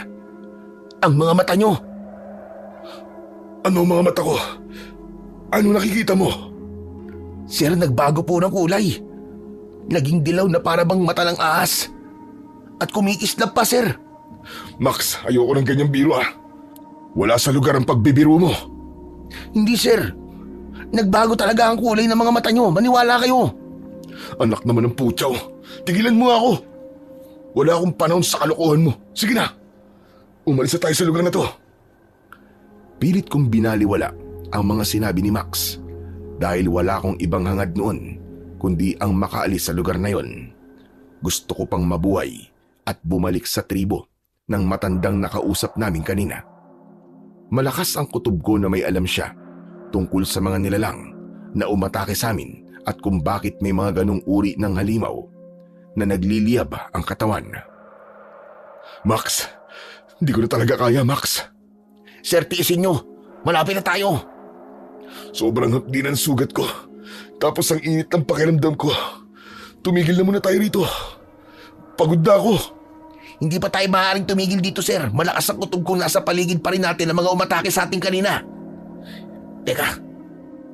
ang mga mata nyo. Ano ang mga mata ko? Ano nakikita mo? Sir, nagbago po ng kulay. Naging dilaw na para bang mata ng ahas. At kumikislap pa, sir. Max, ayoko ng ganyang biro ah. Wala sa lugar ang pagbibiro mo. Hindi, sir. Nagbago talaga ang kulay ng mga mata nyo. Maniwala kayo. Anak naman ng putyaw. Tigilan mo ako. Wala akong panahon sa kalokohan mo. Sige na. Umalis na tayo sa lugar na to. Pilit kong binaliwala ang mga sinabi ni Max dahil wala akong ibang hangad noon kundi ang makaalis sa lugar na yon. Gusto ko pang mabuhay at bumalik sa tribo ng matandang nakausap namin kanina. Malakas ang kutob ko na may alam siya tungkol sa mga nilalang na umatake sa amin at kung bakit may mga ganong uri ng halimaw na nagliliyab ang katawan. Max, hindi ko na talaga kaya, Max. Sir, tiisin nyo. Malapit na tayo. Sobrang hapdi ng sugat ko. Tapos ang init ng pakiramdam ko. Tumigil na muna tayo rito. Pagod na ako. Hindi pa tayo maaaring tumigil dito, sir. Malakas ang kutob kung nasa paligid pa rin natin ang mga umatake sa ating kanina. Teka,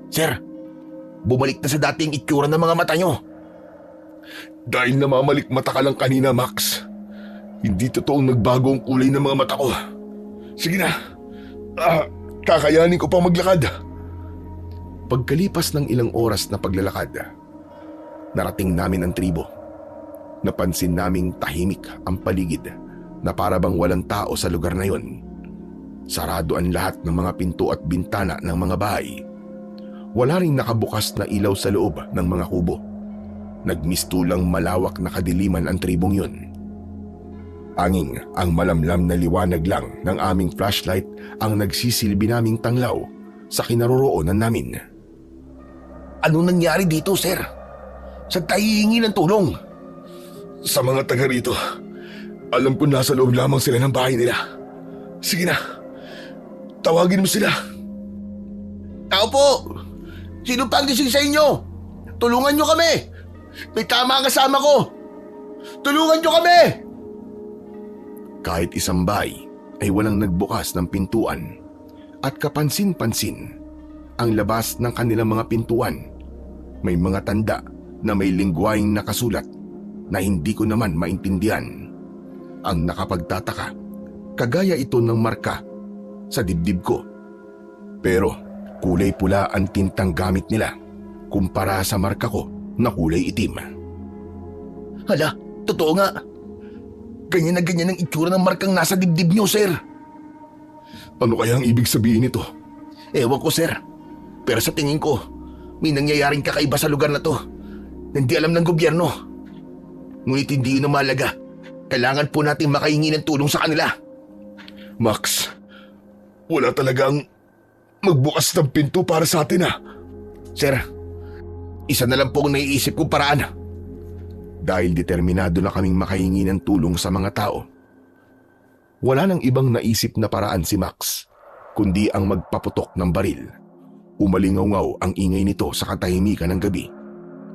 sir, bumalik na sa dating itsura ng mga mata nyo. Dahil namamalik mata ka lang kanina, Max. Hindi totoong nagbago ang kulay ng mga mata ko. Sige na. Kakayanin ko pang maglakad. Pagkalipas ng ilang oras na paglalakad, narating namin ang tribo. Napansin naming tahimik ang paligid na para bang walang tao sa lugar na yon. Sarado ang lahat ng mga pinto at bintana ng mga bahay. Wala ring nakabukas na ilaw sa loob ng mga kubo. Nagmistulang malawak na kadiliman ang tribong yon. Anging ang malamlam na liwanag lang ng aming flashlight ang nagsisilbi naming tanglaw sa kinaroroonan namin. Anong nangyari dito, sir? Saan tayo hihingi ng tulong? Sa mga taga rito, alam ko nasa loob lamang sila ng bahay nila. Sige na, tawagin mo sila. Tao po! Sino pa ang gising sa inyo? Tulungan nyo kami! May tama ang kasama ko! Tulungan nyo kami! Kahit isang bahay ay walang nagbukas ng pintuan at kapansin-pansin ang labas ng kanilang mga pintuan. May mga tanda na may lingwaing nakasulat na hindi ko naman maintindihan. Ang nakapagtataka, kagaya ito ng marka sa dibdib ko. Pero kulay pula ang tintang gamit nila kumpara sa marka ko na kulay itim. Hala, totoo nga. Ganyan na ganyan ang itsura ng markang nasa dibdib nyo, sir. Ano kaya ang ibig sabihin nito? Ewan ko, sir. Pero sa tingin ko, may nangyayaring kakaiba sa lugar na to na hindi alam ng gobyerno. Ngunit hindi yun ang mahalaga. Kailangan po natin makahingi ng tulong sa kanila. Max, wala talagang magbukas ng pinto para sa atin ah. Sir, isa na lang po ang naiisip kong paraan. Dahil determinado na kaming makahingi ng tulong sa mga tao. Wala nang ibang naisip na paraan si Max, kundi ang magpaputok ng baril. Umalingaw-ngaw ang ingay nito sa katahimikan ng gabi.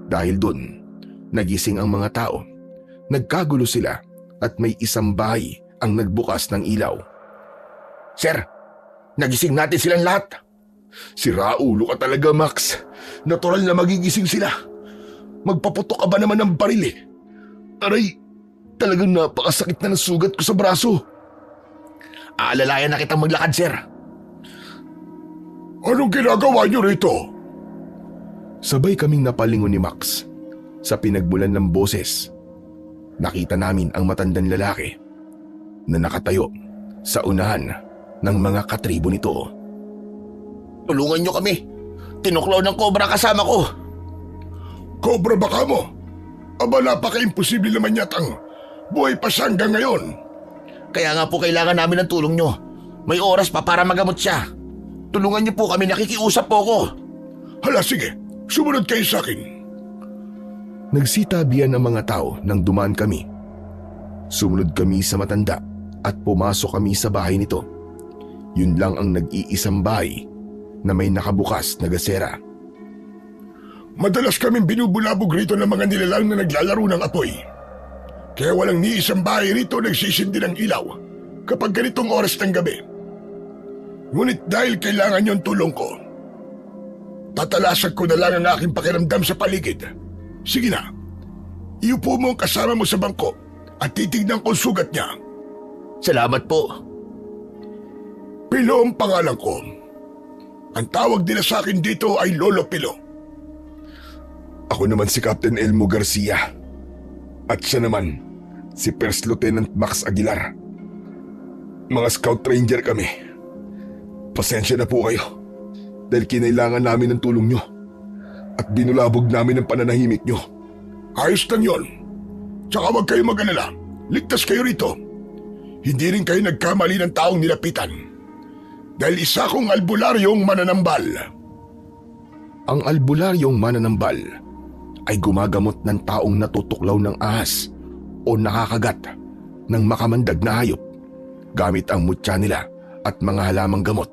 Dahil dun, nagising ang mga tao. Nagkagulo sila at may isang bahay ang nagbukas ng ilaw. Sir, Nagising natin silang lahat. Sira ulo ka talaga, Max. Natural na magigising sila. Magpaputok ka ba naman ng baril eh? Aray, talagang napakasakit na ng sugat ko sa braso. Aalalayan na kitang maglakad, sir. Anong ginagawa niyo rito? Sabay kaming napalingon ni Max. Sa pinagbulan ng boses, nakita namin ang matandang lalaki na nakatayo sa unahan ng mga katribo nito. Tulungan niyo kami. Tinuklaw ng kobra kasama ko. Kobra baka mo? Aba, napaka-imposible naman yatang buhay pa siya hanggang ngayon. Kaya nga po kailangan namin ng tulong niyo. May oras pa para magamot siya. Tulungan niyo po kami, nakikiusap po ako. Hala, sige. Sumunod kayo sa akin. Nagsitabihan ang mga tao nang dumaan kami. Sumunod kami sa matanda at pumasok kami sa bahay nito. Yun lang ang nag-iisang bahay na may nakabukas na gasera. Madalas kaming binubulabog rito ng mga nilalang na naglalaro ng apoy. Kaya walang ni isang bahay rito nagsisindi ng ilaw kapag ganitong oras ng gabi. Ngunit dahil kailangan yung tulong ko, tatalasan ko na lang ang aking pakiramdam sa paligid. Sige na, iupo mo ang kasama mo sa bangko at titignan ko ang sugat niya. Salamat po. Pilo ang pangalan ko. Ang tawag nila sa akin dito ay Lolo Pilo. Ako naman si Captain Elmo Garcia. At siya naman, si First Lieutenant Max Aguilar. Mga Scout Ranger kami. Pasensya na po kayo dahil kinailangan namin ng tulong nyo at binulabog namin ang pananahimik nyo. Ayos lang yun. Tsaka huwag kayo mag-alala. Ligtas kayo rito. Hindi rin kayo nagkamali ng taong nilapitan. Dahil isa kong albularyong mananambal. Ang albularyong mananambal ay gumagamot ng taong natutuklaw ng ahas o nakakagat ng makamandag na hayop. Gamit ang mutya nila at mga halamang gamot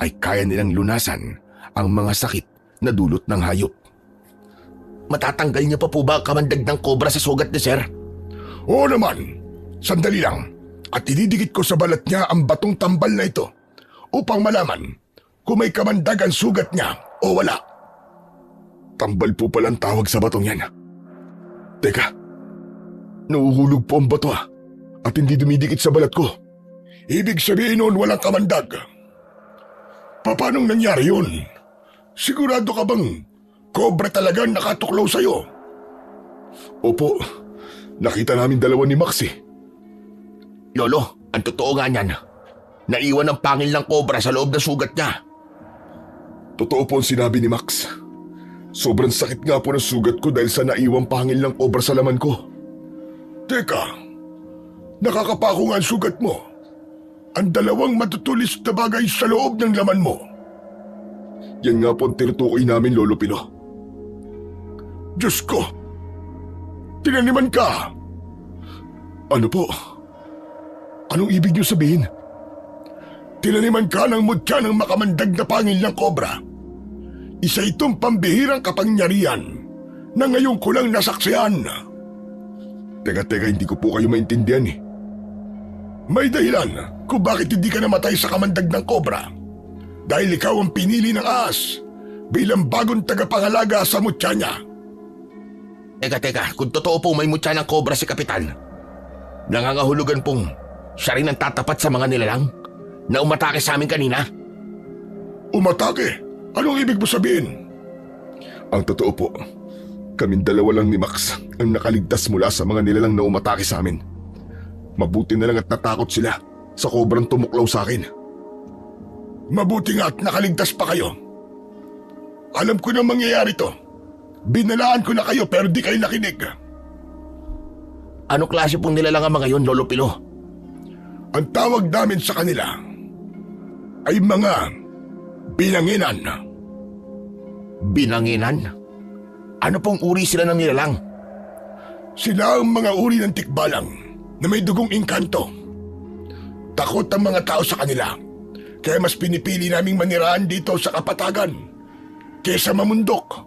ay kaya nilang lunasan ang mga sakit na dulot ng hayop. Matatanggal niyo pa po ba ang kamandag ng kobra sa sugat ni sir? Oo naman. Sandali lang. At ididikit ko sa balat niya ang batong tambal na ito upang malaman kung may kamandag ang sugat niya o wala. Tambal po palang tawag sa batong yan. Teka, nauhulog po ang bato at hindi dumidikit sa balat ko. Ibig sabihin nun walang kamandag. Paanong nangyari yun? Sigurado ka bang kobra talagang nakatuklaw sa'yo? Opo, nakita namin dalawa ni Max eh. Lolo, ang totoo nga niyan. Naiwan ang pangil ng kobra sa loob ng sugat niya. Totoo po ang sinabi ni Max. Sobrang sakit nga po ng sugat ko dahil sa naiwang pangil ng kobra sa laman ko. Teka, nakakapako nga ang sugat mo. Ang dalawang matutulis na bagay sa loob ng laman mo. Yan nga po ang tinutukoy namin, Lolo Pino. Diyos ko! Tinaniman ka! Ano po? Anong ibig niyo sabihin? Tinaniman ka ng mutya ng makamandag na pangil ng kobra. Isa itong pambihirang kapangyarihan na ngayon ko lang nasaksihan. Teka, hindi ko po kayo maintindihan eh. May dahilan kung bakit hindi ka namatay sa kamandag ng kobra. Dahil ikaw ang pinili ng ahas bilang bagong tagapangalaga sa mutya niya. Teka, kung totoo po may mutya ng kobra si Kapitan, nangangahulugan pong siya rin ang tatapat sa mga nilalang na umatake sa amin kanina? Umatake? Anong ibig mo sabihin? Ang totoo po, kaming dalawa lang ni Max ang nakaligtas mula sa mga nilalang na umatake sa amin. Mabuti na lang at natakot sila sa kobrang tumuklaw sa akin. Mabuti nga at nakaligtas pa kayo. Alam ko na mangyayari to. Binalaan ko na kayo pero di kayo nakinig. Anong klase pong nilalang ang mga yun, Lolo Pilo? Ang tawag namin sa kanila ay mga binanginan. Binanginan? Ano pong uri sila ng nilalang? Sila ang mga uri ng tikbalang na may dugong engkanto. Takot ang mga tao sa kanila, kaya mas pinipili naming manirahan dito sa kapatagan kaysa mamundok.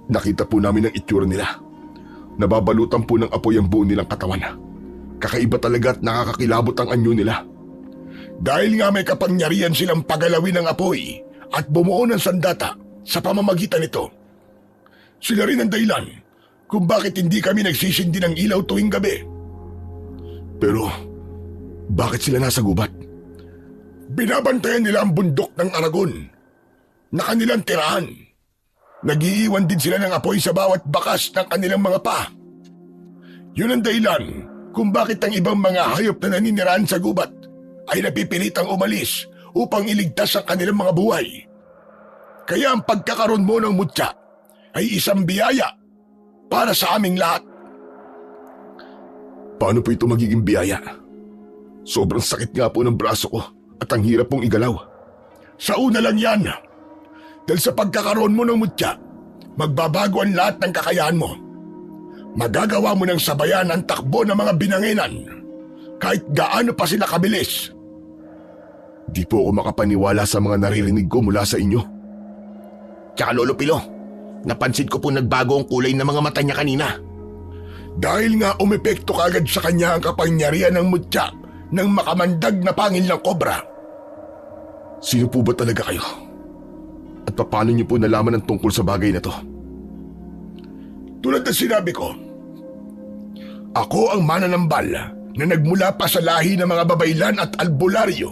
Nakita po namin ang itsura nila. Nababalutan po ng apoy ang buo nilang katawan. Kakaiba talaga at nakakakilabot ang anyo nila. Dahil nga may kapangyarihan silang pagalawin ng apoy at bumuo ng sandata sa pamamagitan nito. Sila rin ang dahilan kung bakit hindi kami nagsisindi ng ilaw tuwing gabi. Pero bakit sila nasa gubat? Binabantayan nila ang bundok ng Aragon na kanilang tirahan. Nagiiwan din sila ng apoy sa bawat bakas ng kanilang mga paa. Yun ang dahilan kung bakit ang ibang mga hayop na naninirahan sa gubat ay napipilitang umalis upang iligtas ang kanilang mga buhay. Kaya ang pagkakaroon mo ng mutya ay isang biyaya para sa aming lahat. Paano po ito magiging biyaya? Sobrang sakit nga po ng braso ko at ang hirap pong igalaw. Sa una lang yan. Dahil sa pagkakaroon mo ng mutya, magbabago ang lahat ng kakayahan mo. Magagawa mo ng sabayan ang takbo ng mga binanginan kahit gaano pa sila kabilis. Di po ako makapaniwala sa mga naririnig ko mula sa inyo. Tsaka Lolo Pilo, napansin ko po nagbago ang kulay ng mga mata niya kanina. Dahil nga umepekto kagad sa kanya ang kapangyarihan ng mutya ng makamandag na pangil ng kobra. Sino po ba talaga kayo? At paano niyo po nalaman ang tungkol sa bagay na to? Tulad na sinabi ko, ako ang mananambal na nagmula pa sa lahi ng mga babaylan at albularyo.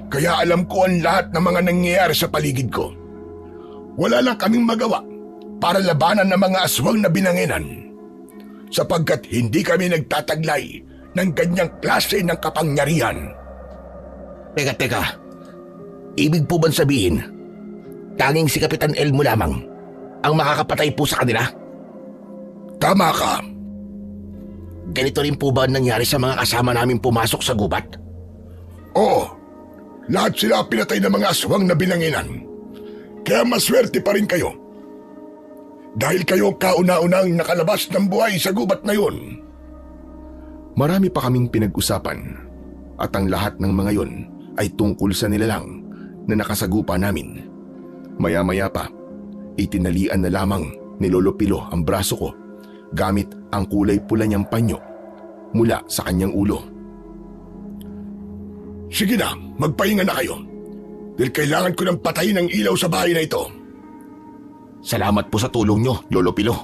Kaya alam ko ang lahat ng mga nangyayari sa paligid ko. Wala lang kaming magawa para labanan ng mga aswang na binanginan, sapagkat hindi kami nagtataglay ng ganyang klase ng kapangyarihan. Teka. Ibig po bang sabihin, tanging si Kapitan Elmo lamang ang makakapatay po sa kanila? Tama ka. Ganito rin po ba ang nangyari sa mga kasama namin pumasok sa gubat? Oo, lahat sila pinatay ng mga aswang na binanginan. Kaya maswerte pa rin kayo. Dahil kayo kauna-unang nakalabas ng buhay sa gubat na yun. Marami pa kaming pinag-usapan at ang lahat ng mga yon ay tungkol sa nilalang na nakasagupa namin. Maya-maya pa, itinalian na lamang ni Lolo Pilo ang braso ko gamit ang kulay pula niyang panyo mula sa kanyang ulo. Sige na, magpahinga na kayo. Dahil kailangan ko ng patayin ng ilaw sa bahay na ito. Salamat po sa tulong nyo, Lolo Pilo.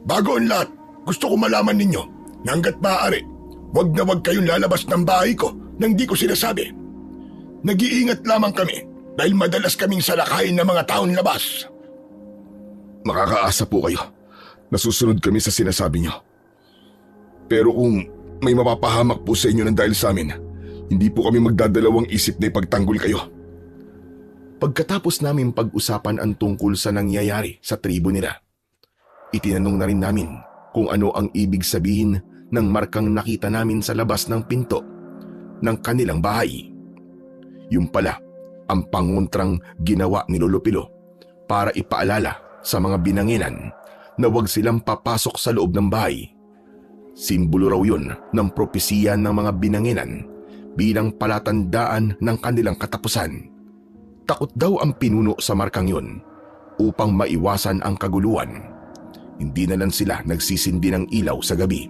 Bago ang lahat, gusto ko malaman ninyo na hanggat maaari, wag na wag kayong lalabas ng bahay ko nang di ko sinasabi. Nag-iingat lamang kami dahil madalas kaming salakayin ng mga taon labas. Makakaasa po kayo. Nasusunod kami sa sinasabi niyo. Pero kung may mapapahamak po sa inyo ng dahil sa amin, hindi po kami magdadalawang isip na ipagtanggol kayo. Pagkatapos namin pag-usapan ang tungkol sa nangyayari sa tribo nila, itinanong na rin namin kung ano ang ibig sabihin ng markang nakita namin sa labas ng pinto ng kanilang bahay. Yung pala ang pangontrang ginawa ni Lolo Pilo para ipaalala sa mga binanginan na huwag silang papasok sa loob ng bahay. Simbolo raw yun ng propesiya ng mga binanginan bilang palatandaan ng kanilang katapusan. Takot daw ang pinuno sa markang yun upang maiwasan ang kaguluhan. Hindi na lang sila nagsisindi ng ilaw sa gabi.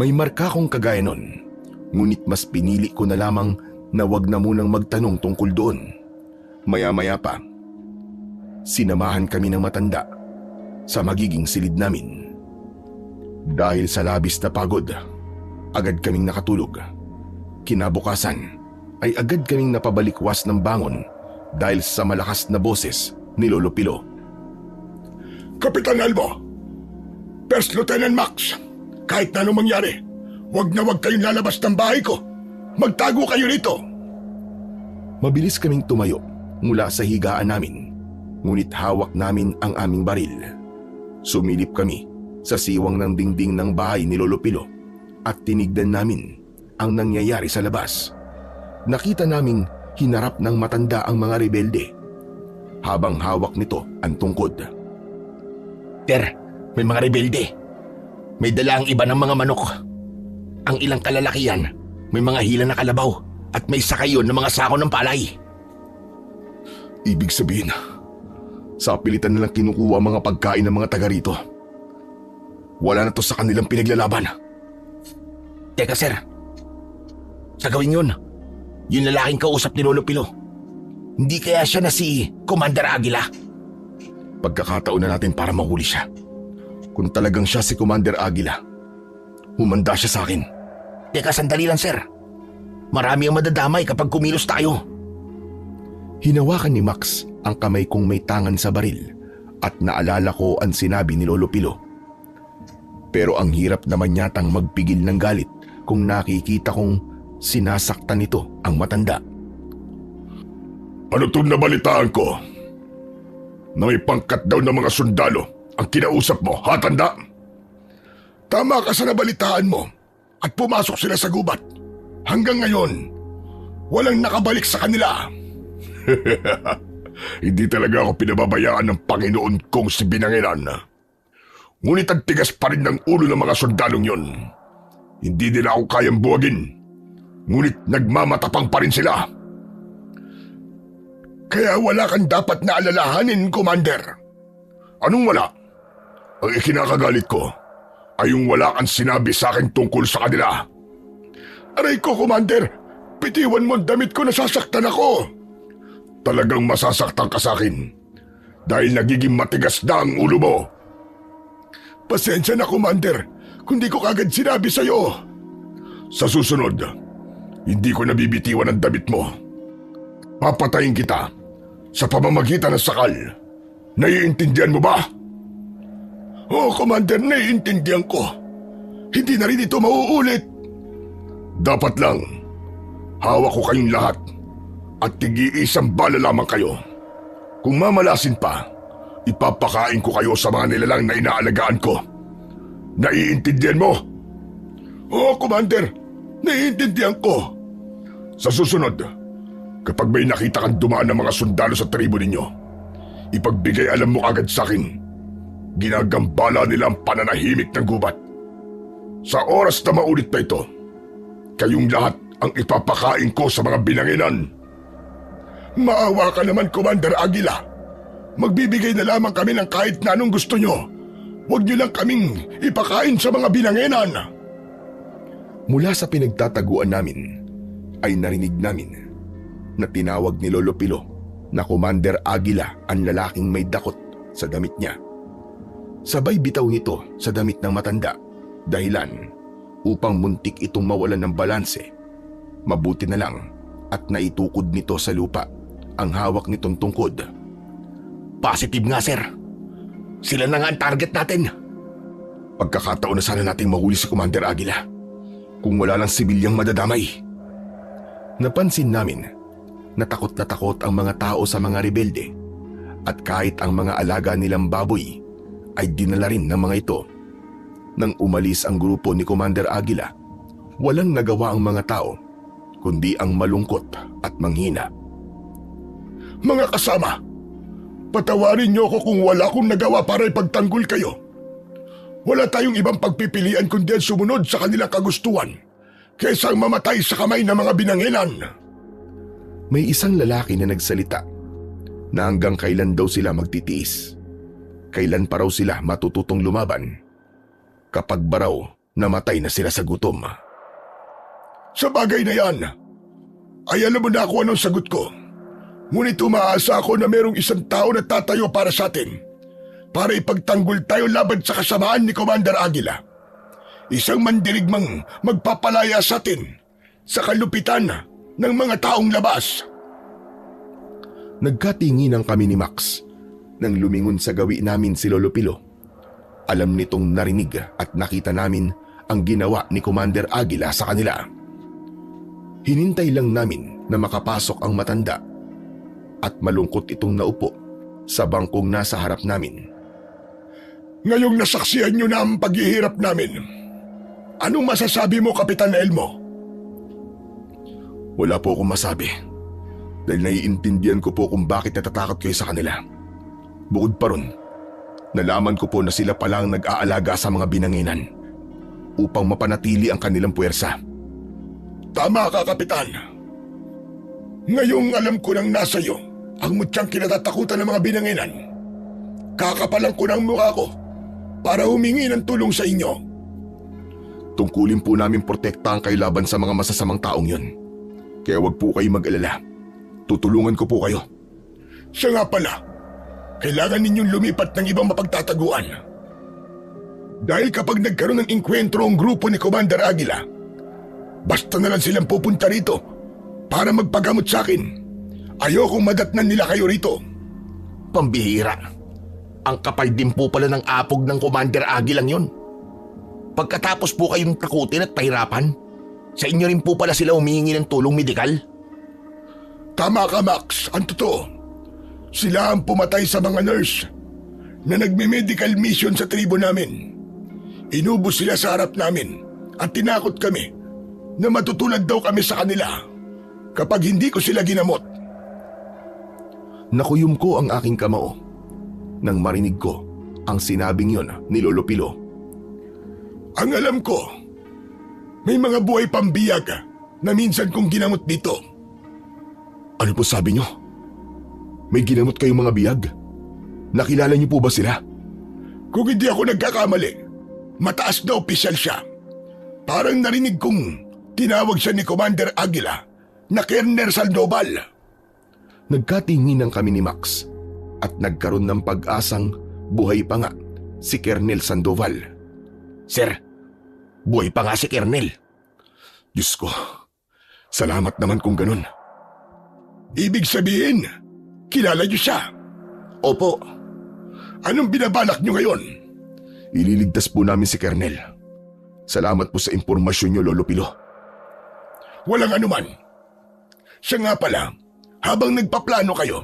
May marka kong kagaya nun, ngunit mas pinili ko na lamang na wag na munang magtanong tungkol doon. Maya-maya pa, sinamahan kami ng matanda sa magiging silid namin. Dahil sa labis na pagod, agad kaming nakatulog. Kinabukasan ay agad kaming napabalikwas ng bangon dahil sa malakas na boses ni Lolo Pilo. Kapitan Elmo, First Lieutenant Max, kahit na anong mangyari, wag na wag kayong lalabas ng bahay ko. Magtago kayo rito. Mabilis kaming tumayo mula sa higaan namin, ngunit hawak namin ang aming baril. Sumilip kami sa siwang ng dingding ng bahay ni Lolo Pilo at tinignan namin ang nangyayari sa labas. Nakita naming hinarap ng matanda ang mga rebelde habang hawak nito ang tungkod. Ter, may mga rebelde. May dala ang iba ng mga manok. Ang ilang kalalakihan, may mga hila na kalabaw at may sakayon ng mga sako ng palay. Ibig sabihin, sa pilitan nilang kinukuha ang mga pagkain ng mga taga rito. Wala na to sa kanilang pinaglalaban. Teka sir, Sa gawin yun, yung lalaking kausap ni Lolo Pilo, hindi kaya siya na si Commander Aguila? Pagkakataon na natin para mahuli siya. Kung talagang siya si Commander Aguila, humanda siya sa akin. Teka, sandali lang sir. Marami ang madadamay kapag kumilos tayo. Hinawakan ni Max ang kamay kong may tangan sa baril at naalala ko ang sinabi ni Lolo Pilo. Pero ang hirap naman yatang magpigil ng galit kung nakikita kong sinasaktan nito ang matanda. Ano itong nabalitaan ko? Na may pangkat daw ng mga sundalo ang kinausap mo, ha tanda? Tama ka sa nabalitaan mo at pumasok sila sa gubat. Hanggang ngayon, walang nakabalik sa kanila. Hindi talaga ako pinababayaan ng Panginoon kong si Binanginan. Ngunit ang tigas pa rin ng ulo ng mga sundalong yon. Hindi nila ako kayang buwagin. Ngunit nagmamatapang pa rin sila. Kaya wala kang dapat na alalahanin, Commander. Anong wala? Ang ikinakagalit ko ay yung wala kang sinabi sa akin tungkol sa kanila. Aray ko, Commander! Pitiwan mo ang damit ko, nasasaktan ako! Talagang masasaktan ka sa akin dahil nagiging matigas na ang ulo mo. Pasensya na, Commander, kung di ko kagad sinabi sa'yo. Sa susunod, hindi ko nabibitiwan ang damit mo. Papatayin kita sa pamamagitan ng sakal. Naiintindihan mo ba? Oo, Commander, naiintindihan ko. Hindi na rin ito mauulit. Dapat lang, hawak ko kayong lahat at tig-iisang bala lamang kayo. Kung mamalasin pa, ipapakain ko kayo sa mga nilalang na inaalagaan ko. Naiintindihan mo? Oo, Commander, naiintindihan ko. Sa susunod, kapag may nakita kang dumaan ng mga sundalo sa tribo ninyo, ipagbigay alam mo agad sa akin. Ginagambala nila ang pananahimik ng gubat. Sa oras na maulit na ito, kayong lahat ang ipapakain ko sa mga Binanginan. Maawa ka naman, Commander Aguila. Magbibigay na lamang kami ng kahit na anong gusto nyo. Huwag nyo lang kaming ipakain sa mga Binanginan. Mula sa pinagtataguan namin, ay narinig namin na tinawag ni Lolo Pilo na Commander Aguila ang lalaking may dakot sa damit niya. Sabay bitaw nito sa damit ng matanda, dahilan upang muntik itong mawalan ng balanse. Mabuti na lang at naitukod nito sa lupa ang hawak nitong tungkod. Positive nga, sir. Sila na nga ang target natin. Pagkakataon na sana nating mahuli si Commander Aguila kung wala lang sibilyang madadamay. Napansin namin na takot ang mga tao sa mga rebelde at kahit ang mga alaga nilang baboy ay dinala rin ng mga ito. Nang umalis ang grupo ni Commander Aguila, walang nagawa ang mga tao kundi ang malungkot at manghina. Mga kasama, patawarin niyo ako kung wala akong nagawa para ipagtanggol kayo. Wala tayong ibang pagpipilian kundi ang sumunod sa kanilang kagustuhan kaysa mamatay sa kamay ng mga Binanginan. May isang lalaki na nagsalita na hanggang kailan daw sila magtitiis. Kailan pa raw sila matututong lumaban kapag ba raw namatay na sila sa gutom. Sa bagay na yan, ay alam mo na ako anong sagot ko. Ngunit umaasa ako na merong isang tao na tatayo para sa atin, para ipagtanggol tayo laban sa kasamaan ni Commander Aguila. Isang mandirigmang magpapalaya sa atin sa kalupitan ng mga taong labas. Nagkatinginan kami ni Max nang lumingon sa gawi namin si Lolo Pilo. Alam nitong narinig at nakita namin ang ginawa ni Commander Aguila sa kanila. Hinintay lang namin na makapasok ang matanda at malungkot itong naupo sa bangkong nasa harap namin. Ngayong nasaksihan nyo na ang paghihirap namin, anong masasabi mo, Kapitan Elmo? Wala po akong masabi dahil naiintindihan ko po kung bakit natatakot kayo sa kanila. Bukod pa ron, nalaman ko po na sila palang nag-aalaga sa mga Binanginan upang mapanatili ang kanilang puwersa. Tama ka, Kapitan. Ngayong alam ko nang nasa iyo ang mutyang kinatatakutan ng mga Binanginan, kakapalan ko ng mukha ko para humingi ng tulong sa inyo. Tungkulin po namin protektahan kayo laban sa mga masasamang taong yun. Kaya wag po kayo mag-alala. Tutulungan ko po kayo. Siya nga pala, kailangan ninyong lumipat ng ibang mapagtataguan. Dahil kapag nagkaroon ng inkwentro ang grupo ni Commander Aguila, basta na lang silang pupunta rito para magpagamot sa akin. Ayokong madatnan nila kayo rito. Pambihira. Ang kapal din po pala ng apog ng Commander Aguilang yun. Pagkatapos po kayong takutin at pahirapan, sa inyo rin po pala sila humihingi ng tulong medikal. Tama ka, Max. Ang totoo. Sila ang pumatay sa mga nurse na nagme-medical mission sa tribo namin. Inubos sila sa harap namin at tinakot kami na matutulad daw kami sa kanila kapag hindi ko sila ginamot. Nakuyom ko ang aking kamao nang marinig ko ang sinabing yon ni Lolo Pilo. Ang alam ko, may mga buhay pambiyag na minsan kong ginamot dito. Ano po sabi nyo? May ginamot kayong mga biyag? Nakilala niyo po ba sila? Kung hindi ako nagkakamali, mataas na opisyal siya. Parang narinig kong tinawag siya ni Commander Aguila na Colonel Sandoval. Nagkatinginan kami ni Max at nagkaroon ng pag-asang buhay pa nga si Colonel Sandoval. Sir, buhay pa nga si Colonel. Diyos ko, salamat naman kung ganun. Ibig sabihin, kilala niyo siya. Opo. Anong binabalak niyo ngayon? Ililigtas po namin si Colonel. Salamat po sa impormasyon niyo, Lolo Pilo. Walang anuman. Siya nga pala, habang nagpaplano kayo,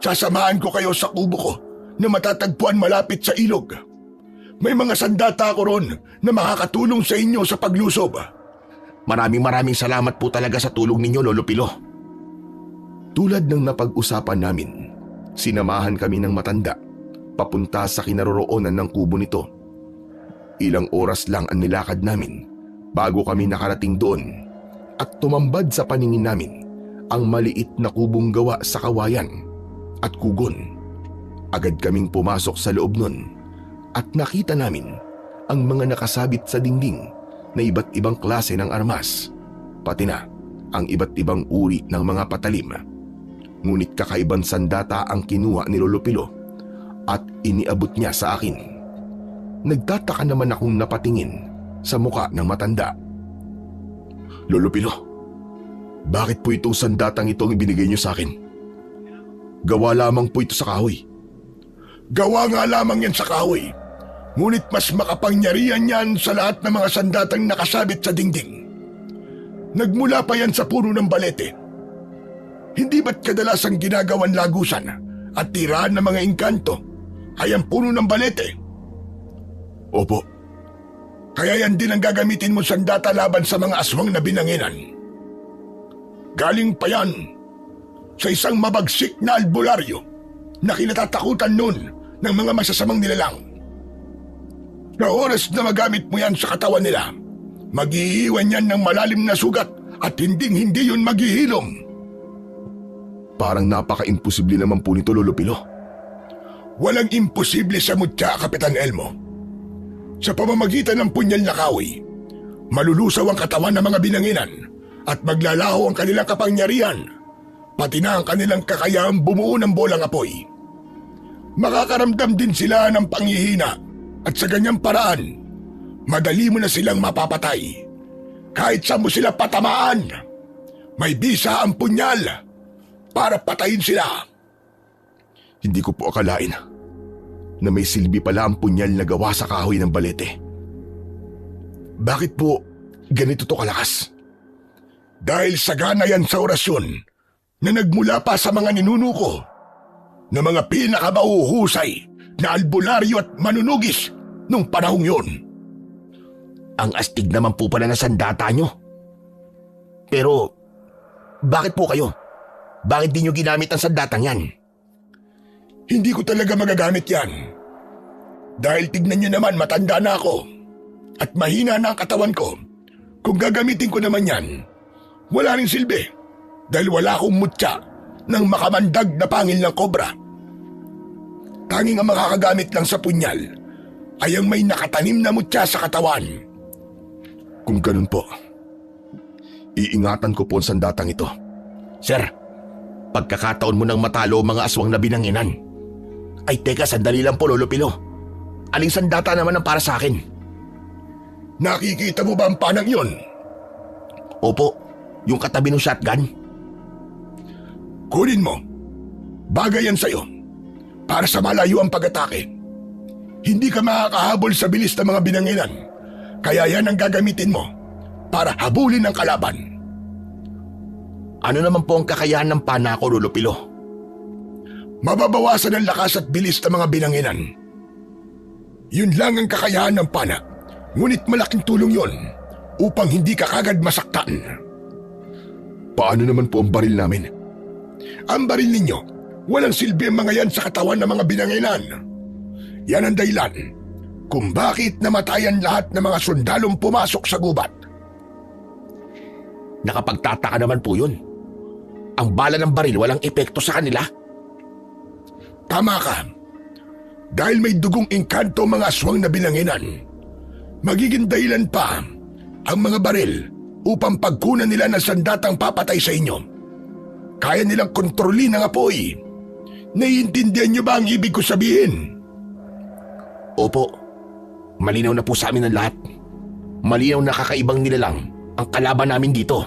sasamahan ko kayo sa kubo ko na matatagpuan malapit sa ilog. May mga sandata ako ron na makakatulong sa inyo sa paglusob. Maraming salamat po talaga sa tulong ninyo, Lolo Pilo. Tulad ng napag-usapan namin, sinamahan kami ng matanda papunta sa kinaroroonan ng kubo nito. Ilang oras lang ang nilakad namin bago kami nakarating doon at tumambad sa paningin namin ang maliit na kubong gawa sa kawayan at kugon. Agad kaming pumasok sa loob nun at nakita namin ang mga nakasabit sa dingding na iba't ibang klase ng armas, pati na ang iba't ibang uri ng mga patalim. Ngunit kakaibang sandata ang kinuha ni Lolo Pilo at iniabot niya sa akin. Nagtataka naman akong napatingin sa muka ng matanda. Lolo Pilo, bakit po itong sandatang ito ang ibinigay niyo sa akin? Gawa lamang po ito sa kahoy. Gawa nga lamang yan sa kahoy. Ngunit mas makapangyarihan yan sa lahat ng mga sandatang nakasabit sa dingding. Nagmula pa yan sa puno ng balete. Hindi ba't kadalasang ginagawan lagusan at tirahan ng mga engkanto ay ang puno ng balete? Opo. Kaya yan din ang gagamitin mo sandata laban sa mga aswang na binanginan. Galing pa yan sa isang mabagsik na albularyo na kinatatakutan nun ng mga masasamang nilalang. Na oras na magamit mo yan sa katawan nila, mag-iiwan yan ng malalim na sugat at hindi yun maghihilom. Parang napaka-imposible naman po nito, Lolo Pilo. Walang imposible sa mutya, Kapitan Elmo. Sa pamamagitan ng punyal na kahoy, malulusaw ang katawan ng mga binanginan at maglalaho ang kanilang kapangyarihan, pati na ang kanilang kakayahang bumuo ng bolang apoy. Makakaramdam din sila ng panghihina at sa ganyang paraan, madali mo na silang mapapatay. Kahit saan mo sila patamaan, may bisa ang punyal para patayin sila. Hindi ko po akalain na may silbi pala ang punyal na gawa sa kahoy ng balete. Bakit po ganito to kalakas? Dahil sagana yan sa orasyon na nagmula pa sa mga ninuno ko na mga pinakamahuhusay na albularyo at manunugis nung panahong yun. Ang astig naman po pala na sandata nyo. Pero, bakit po kayo? Bakit di nyo ginamit ang sandatang yan? Hindi ko talaga magagamit yan. Dahil tignan nyo naman, matanda na ako. At mahina na ang katawan ko. Kung gagamitin ko naman yan, wala ring silbi. Dahil wala akong mutya ng makamandag na pangil ng kobra. Tanging ang makakagamit lang sa punyal ay ang may nakatanim na mutya sa katawan. Kung ganun po, iingatan ko po ang sandatang ito. Sir, pagkakataon mo nang matalo ang mga aswang na binanginan. Ay teka, sandali lang po Lolo Pilo. Aling sandata naman ang para sa akin? Nakikita mo ba ang panang yon? Opo, yung katabi ng shotgun. Kunin mo. Bagay yan sa'yo. Para sa malayo ang pag-atake. Hindi ka makakahabol sa bilis ng mga binanginan. Kaya yan ang gagamitin mo para habulin ang kalaban. Ano naman po ang kakayahan ng pana ko, Lolo Pilo? Mababawasan ang lakas at bilis ng mga binanginan. Yun lang ang kakayahan ng pana. Ngunit malaking tulong yon upang hindi ka kagad masaktan. Paano naman po ang baril namin? Ang baril ninyo, walang silbi ang mga yan sa katawan ng mga binanginan. Yan ang dahilan kung bakit namatayan lahat ng mga sundalong pumasok sa gubat. Nakapagtataka naman po yun. Ang bala ng baril walang epekto sa kanila. Tama ka. Dahil may dugong engkanto ang mga aswang na binanginan, magiging dahilan pa ang mga baril upang pagkunan nila ng sandatang papatay sa inyo. Kaya nilang kontrolin ang apoy. Naiintindihan niyo ba ang ibig ko sabihin? Opo, malinaw na po sa amin ang lahat. Malinaw na kakaibang nilalang ang kalaban namin dito.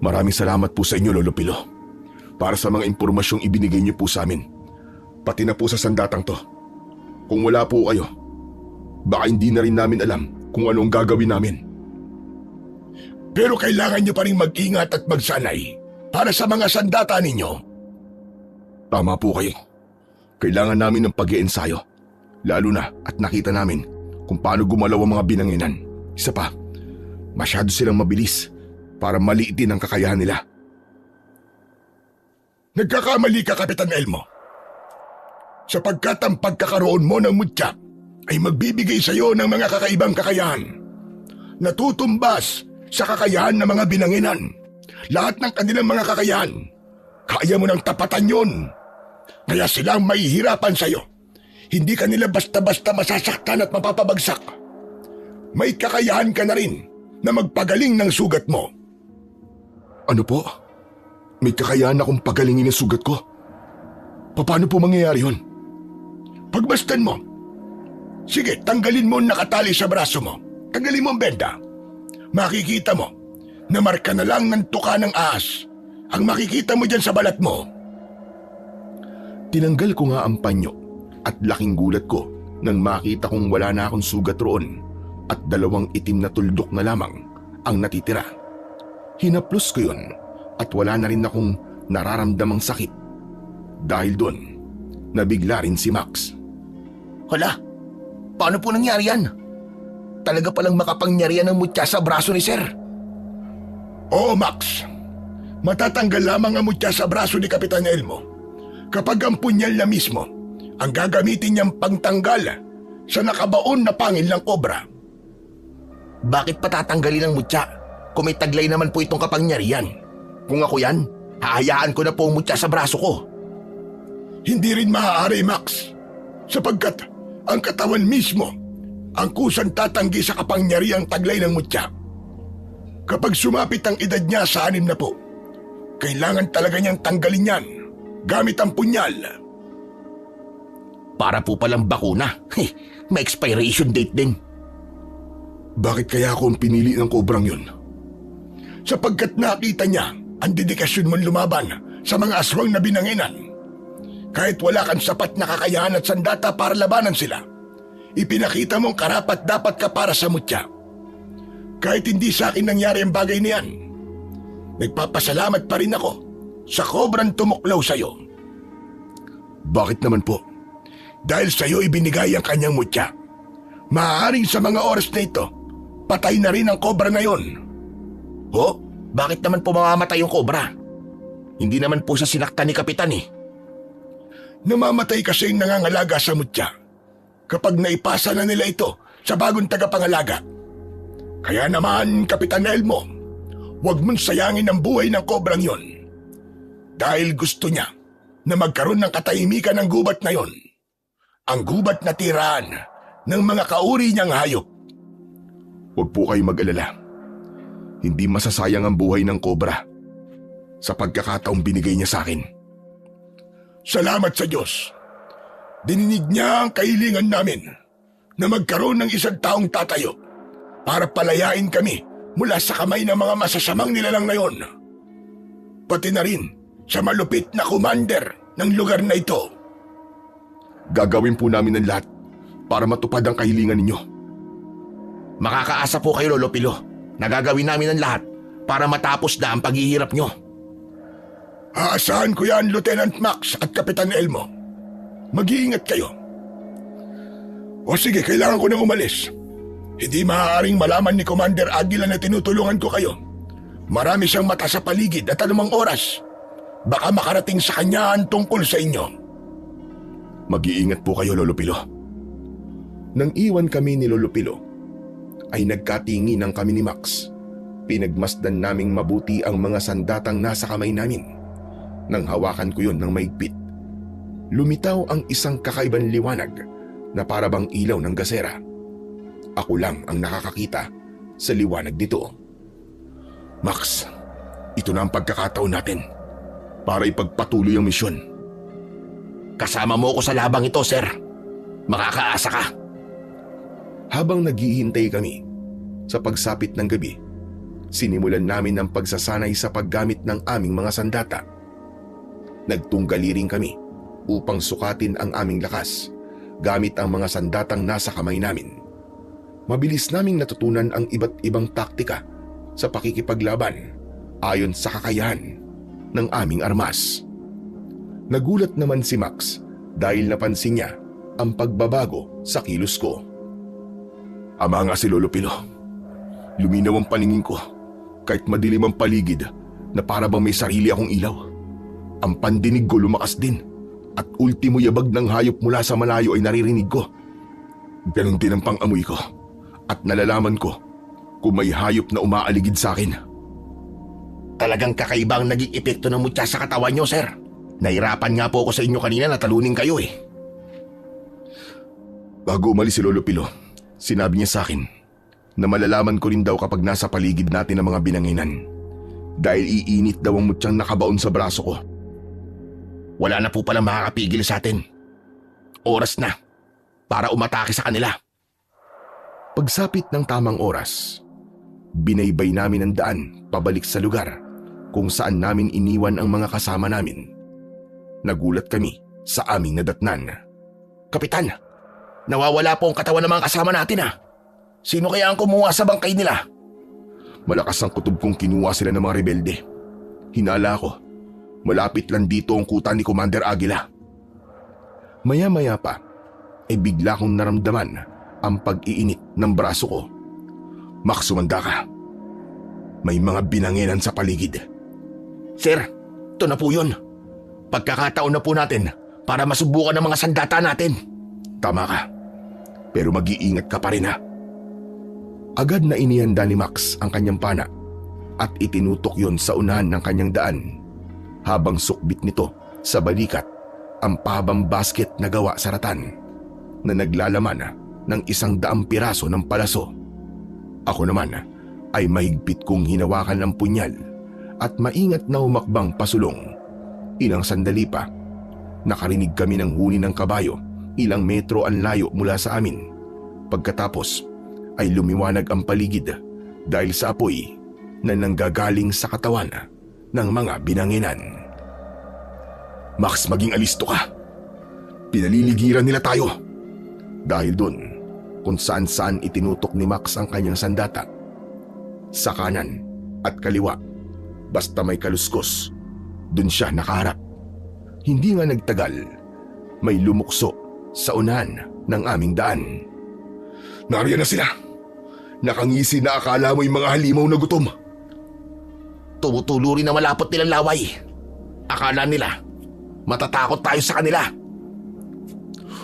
Maraming salamat po sa inyo, Lolo Pilo, para sa mga impormasyong ibinigay niyo po sa amin. Pati na po sa sandatang to. Kung wala po kayo, baka hindi na rin namin alam kung ano ang gagawin namin. Pero kailangan niyo pa rin mag-ingat at magsanay para sa mga sandata ninyo. Tama po kayo. Kailangan namin ng pag-iensayo. Lalo na at nakita namin kung paano gumalaw ang mga binanginan. Isa pa, masyado silang mabilis para maliitin ang kakayahan nila. Nagkakamali ka, Kapitan Elmo. Sapagkat ang pagkakaroon mo ng mutya ay magbibigay sa iyo ng mga kakaibang kakayahan. Natutumbas sa kakayahan ng mga binanginan. Lahat ng kanilang mga kakayahan, kaya mo nang tapatan yon. Kaya silang mahihirapan sa iyo. Hindi ka nila basta-basta masasaktan at mapapabagsak. May kakayahan ka na rin na magpagaling ng sugat mo. Ano po? May kakayahan akong pagalingin ang sugat ko? Paano po mangyayari yun? Pagmasdan mo. Sige, tanggalin mo ang nakatali sa braso mo. Tanggalin mo ang benda. Makikita mo na marka na lang ng tuka ng ahas ang makikita mo dyan sa balat mo. Tinanggal ko nga ang panyo at laking gulat ko nang makita kong wala na akong sugat roon at 2 itim na tuldok na lamang ang natitira. Hinaplos ko yun at wala na rin akong nararamdamang sakit. Dahil doon, nabigla rin si Max. Hala, paano po nangyari yan? Talaga palang makapangyarihan ng mutya sa braso ni Sir. Oo, Max. Matatanggal lamang ang mutya sa braso ni Kapitan Elmo kapag ang punyal na mismo ang gagamitin niyang pangtanggal sa nakabaon na pangil ng kobra. Bakit patatanggalin ang mutya kung may taglay naman po itong kapangyarihan? Kung ako yan, hahayaan ko na po ang mutya sa braso ko. Hindi rin maaari, Max, sapagkat ang katawan mismo ang kusang tatanggi sa kapangyarihang taglay ng mutya. Kapag sumapit ang edad niya sa 60, kailangan talaga niyang tanggalin yan gamit ang punyal. Para po palang bakuna. May expiration date din. Bakit kaya ako ang pinili ng kobrang yun? Sapagkat nakita niya ang dedikasyon mong lumaban sa mga aswang na binanginan. Kahit wala kang sapat na kakayahan at sandata para labanan sila, ipinakita mong karapat-dapat ka para sa mutya. Kahit hindi sa akin nangyari ang bagay niyan, nagpapasalamat pa rin ako sa kobrang tumuklaw sa'yo. Bakit naman po? Dahil sa'yo ibinigay ang kanyang mutya. Maaaring sa mga oras na ito, patay na rin ang kobra na yon. Ho? Bakit naman po mamamatay yung kobra? Hindi naman po siya sinaktan ni Kapitan eh. Namamatay kasi yung nangangalaga sa mutya kapag naipasa na nila ito sa bagong tagapangalaga. Kaya naman, Kapitan Elmo, huwag mong sayangin ang buhay ng kobrang yon. Dahil gusto niya na magkaroon ng katahimikan ng gubat na yon. Ang gubat na tiraan ng mga kauri niyang hayop. Huwag po kayong mag-alala. Hindi masasayang ang buhay ng Cobra sa pagkakataong binigay niya sa akin. Salamat sa Diyos. Dininig niya ang kahilingan namin na magkaroon ng isang taong tatayo para palayain kami mula sa kamay ng mga masasamang nilalang na yon. Pati na rin sa malupit na commander ng lugar na ito. Gagawin po namin ang lahat para matupad ang kahilingan ninyo. Makakaasa po kayo, Lolo Pilo. Nagagawin namin ang lahat para matapos na ang paghihirap nyo. Aasahan ko yan, Lieutenant Max at Kapitan Elmo. Mag-iingat kayo. O sige, kailangan ko nang umalis. Hindi maaaring malaman ni Commander Aguila na tinutulungan ko kayo. Marami siyang mata sa paligid at anumang oras. Baka makarating sa kanya ang tungkol sa inyo. Mag-iingat po kayo, Lolo Pilo. Nang iwan kami ni Lolo Pilo, ay nagkatinginan kami ni Max. Pinagmasdan naming mabuti ang mga sandatang nasa kamay namin. Nang hawakan ko yon ng maigpit, lumitaw ang isang kakaibang liwanag na parabang ilaw ng gasera. Ako lang ang nakakakita sa liwanag nito. Max, ito na ang pagkakataon natin para ipagpatuloy ang misyon. Kasama mo ko sa labang ito, sir. Makakaasa ka. Habang naghihintay kami sa pagsapit ng gabi, sinimulan namin ang pagsasanay sa paggamit ng aming mga sandata. Nagtunggali rin kami upang sukatin ang aming lakas gamit ang mga sandatang nasa kamay namin. Mabilis naming natutunan ang iba't ibang taktika sa pakikipaglaban ayon sa kakayahan ng aming armas. Nagulat naman si Max dahil napansin niya ang pagbabago sa kilos ko. Ama nga si Lolo Pilo. Luminaw ang paningin ko kahit madilim ang paligid na para bang may sarili akong ilaw. Ang pandinig ko lumakas din at ultimo yabag ng hayop mula sa malayo ay naririnig ko. Ganon din ang pang-amoy ko at nalalaman ko kung may hayop na umaaligid sa akin. Talagang kakaibang naging epekto ng mutya sa katawan nyo, sir. Nahirapan nga po ako sa inyo kanina na talunin kayo eh. Bago umalis si Lolo Pilo, sinabi niya sa akin na malalaman ko rin daw kapag nasa paligid natin ang mga binanginan dahil iinit daw ang mutyang nakabaon sa braso ko. Wala na po palang makakapigil sa atin. Oras na para umatake sa kanila. Pagsapit ng tamang oras, binaybay namin ang daan pabalik sa lugar kung saan namin iniwan ang mga kasama namin. Nagulat kami sa aming nadatnan. Kapitan, nawawala po ang katawan ng mga kasama natin ah. Sino kaya ang kumuha sa bangkay nila? Malakas ang kutob kong kinuha sila ng mga rebelde. Hinala ko, malapit lang dito ang kuta ni Commander Aguila. Maya-maya pa, ay bigla kong naramdaman ang pag-iinit ng braso ko. Max, sumanda ka. May mga binanginan sa paligid. Sir, ito na po yun. Pagkakataon na po natin para masubukan ang mga sandata natin. Tama ka, pero mag-iingat ka pa rin ha. Agad na inihanda ni Max ang kanyang pana at itinutok yon sa unahan ng kanyang daan habang sukbit nito sa balikat ang pahabang basket na gawa sa ratan na naglalaman ng 100 piraso ng palaso. Ako naman ay mahigpit kong hinawakan ang punyal at maingat na humakbang pasulong. Ilang sandali pa, nakarinig kami ng huni ng kabayo ilang metro ang layo mula sa amin. Pagkatapos ay lumiwanag ang paligid dahil sa apoy na nanggagaling sa katawan ng mga binanginan. Max, maging alisto ka. Pinaliligiran nila tayo. Dahil doon, kung saan-saan itinutok ni Max ang kanyang sandata. Sa kanan at kaliwa, basta may kaluskos, doon siya nakaharap. Hindi nga nagtagal, may lumukso sa unahan ng aming daan. Nariyan na sila. Nakangisi na akala mo'y mga halimaw na gutom. Tumutulo rin na malapot nilang laway. Akala nila, matatakot tayo sa kanila.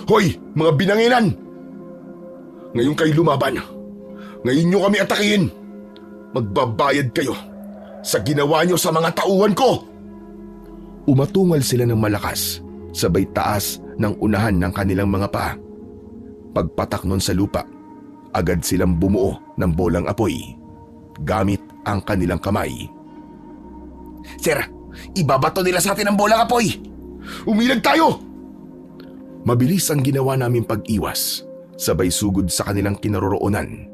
Hoy, mga binanginan! Ngayon kayo lumaban. Ngayon nyo kami atakihin. Magbabayad kayo sa ginawa nyo sa mga tauhan ko. Umatungal sila ng malakas, sabay taas ng unahan ng kanilang mga paa. Pagpatak nun sa lupa, Agad silang bumuo ng bolang apoy gamit ang kanilang kamay. Sir, ibabato nila sa atin ang bolang apoy! Umilag tayo! Mabilis ang ginawa naming pag-iwas, sabay sugod sa kanilang kinaroroonan.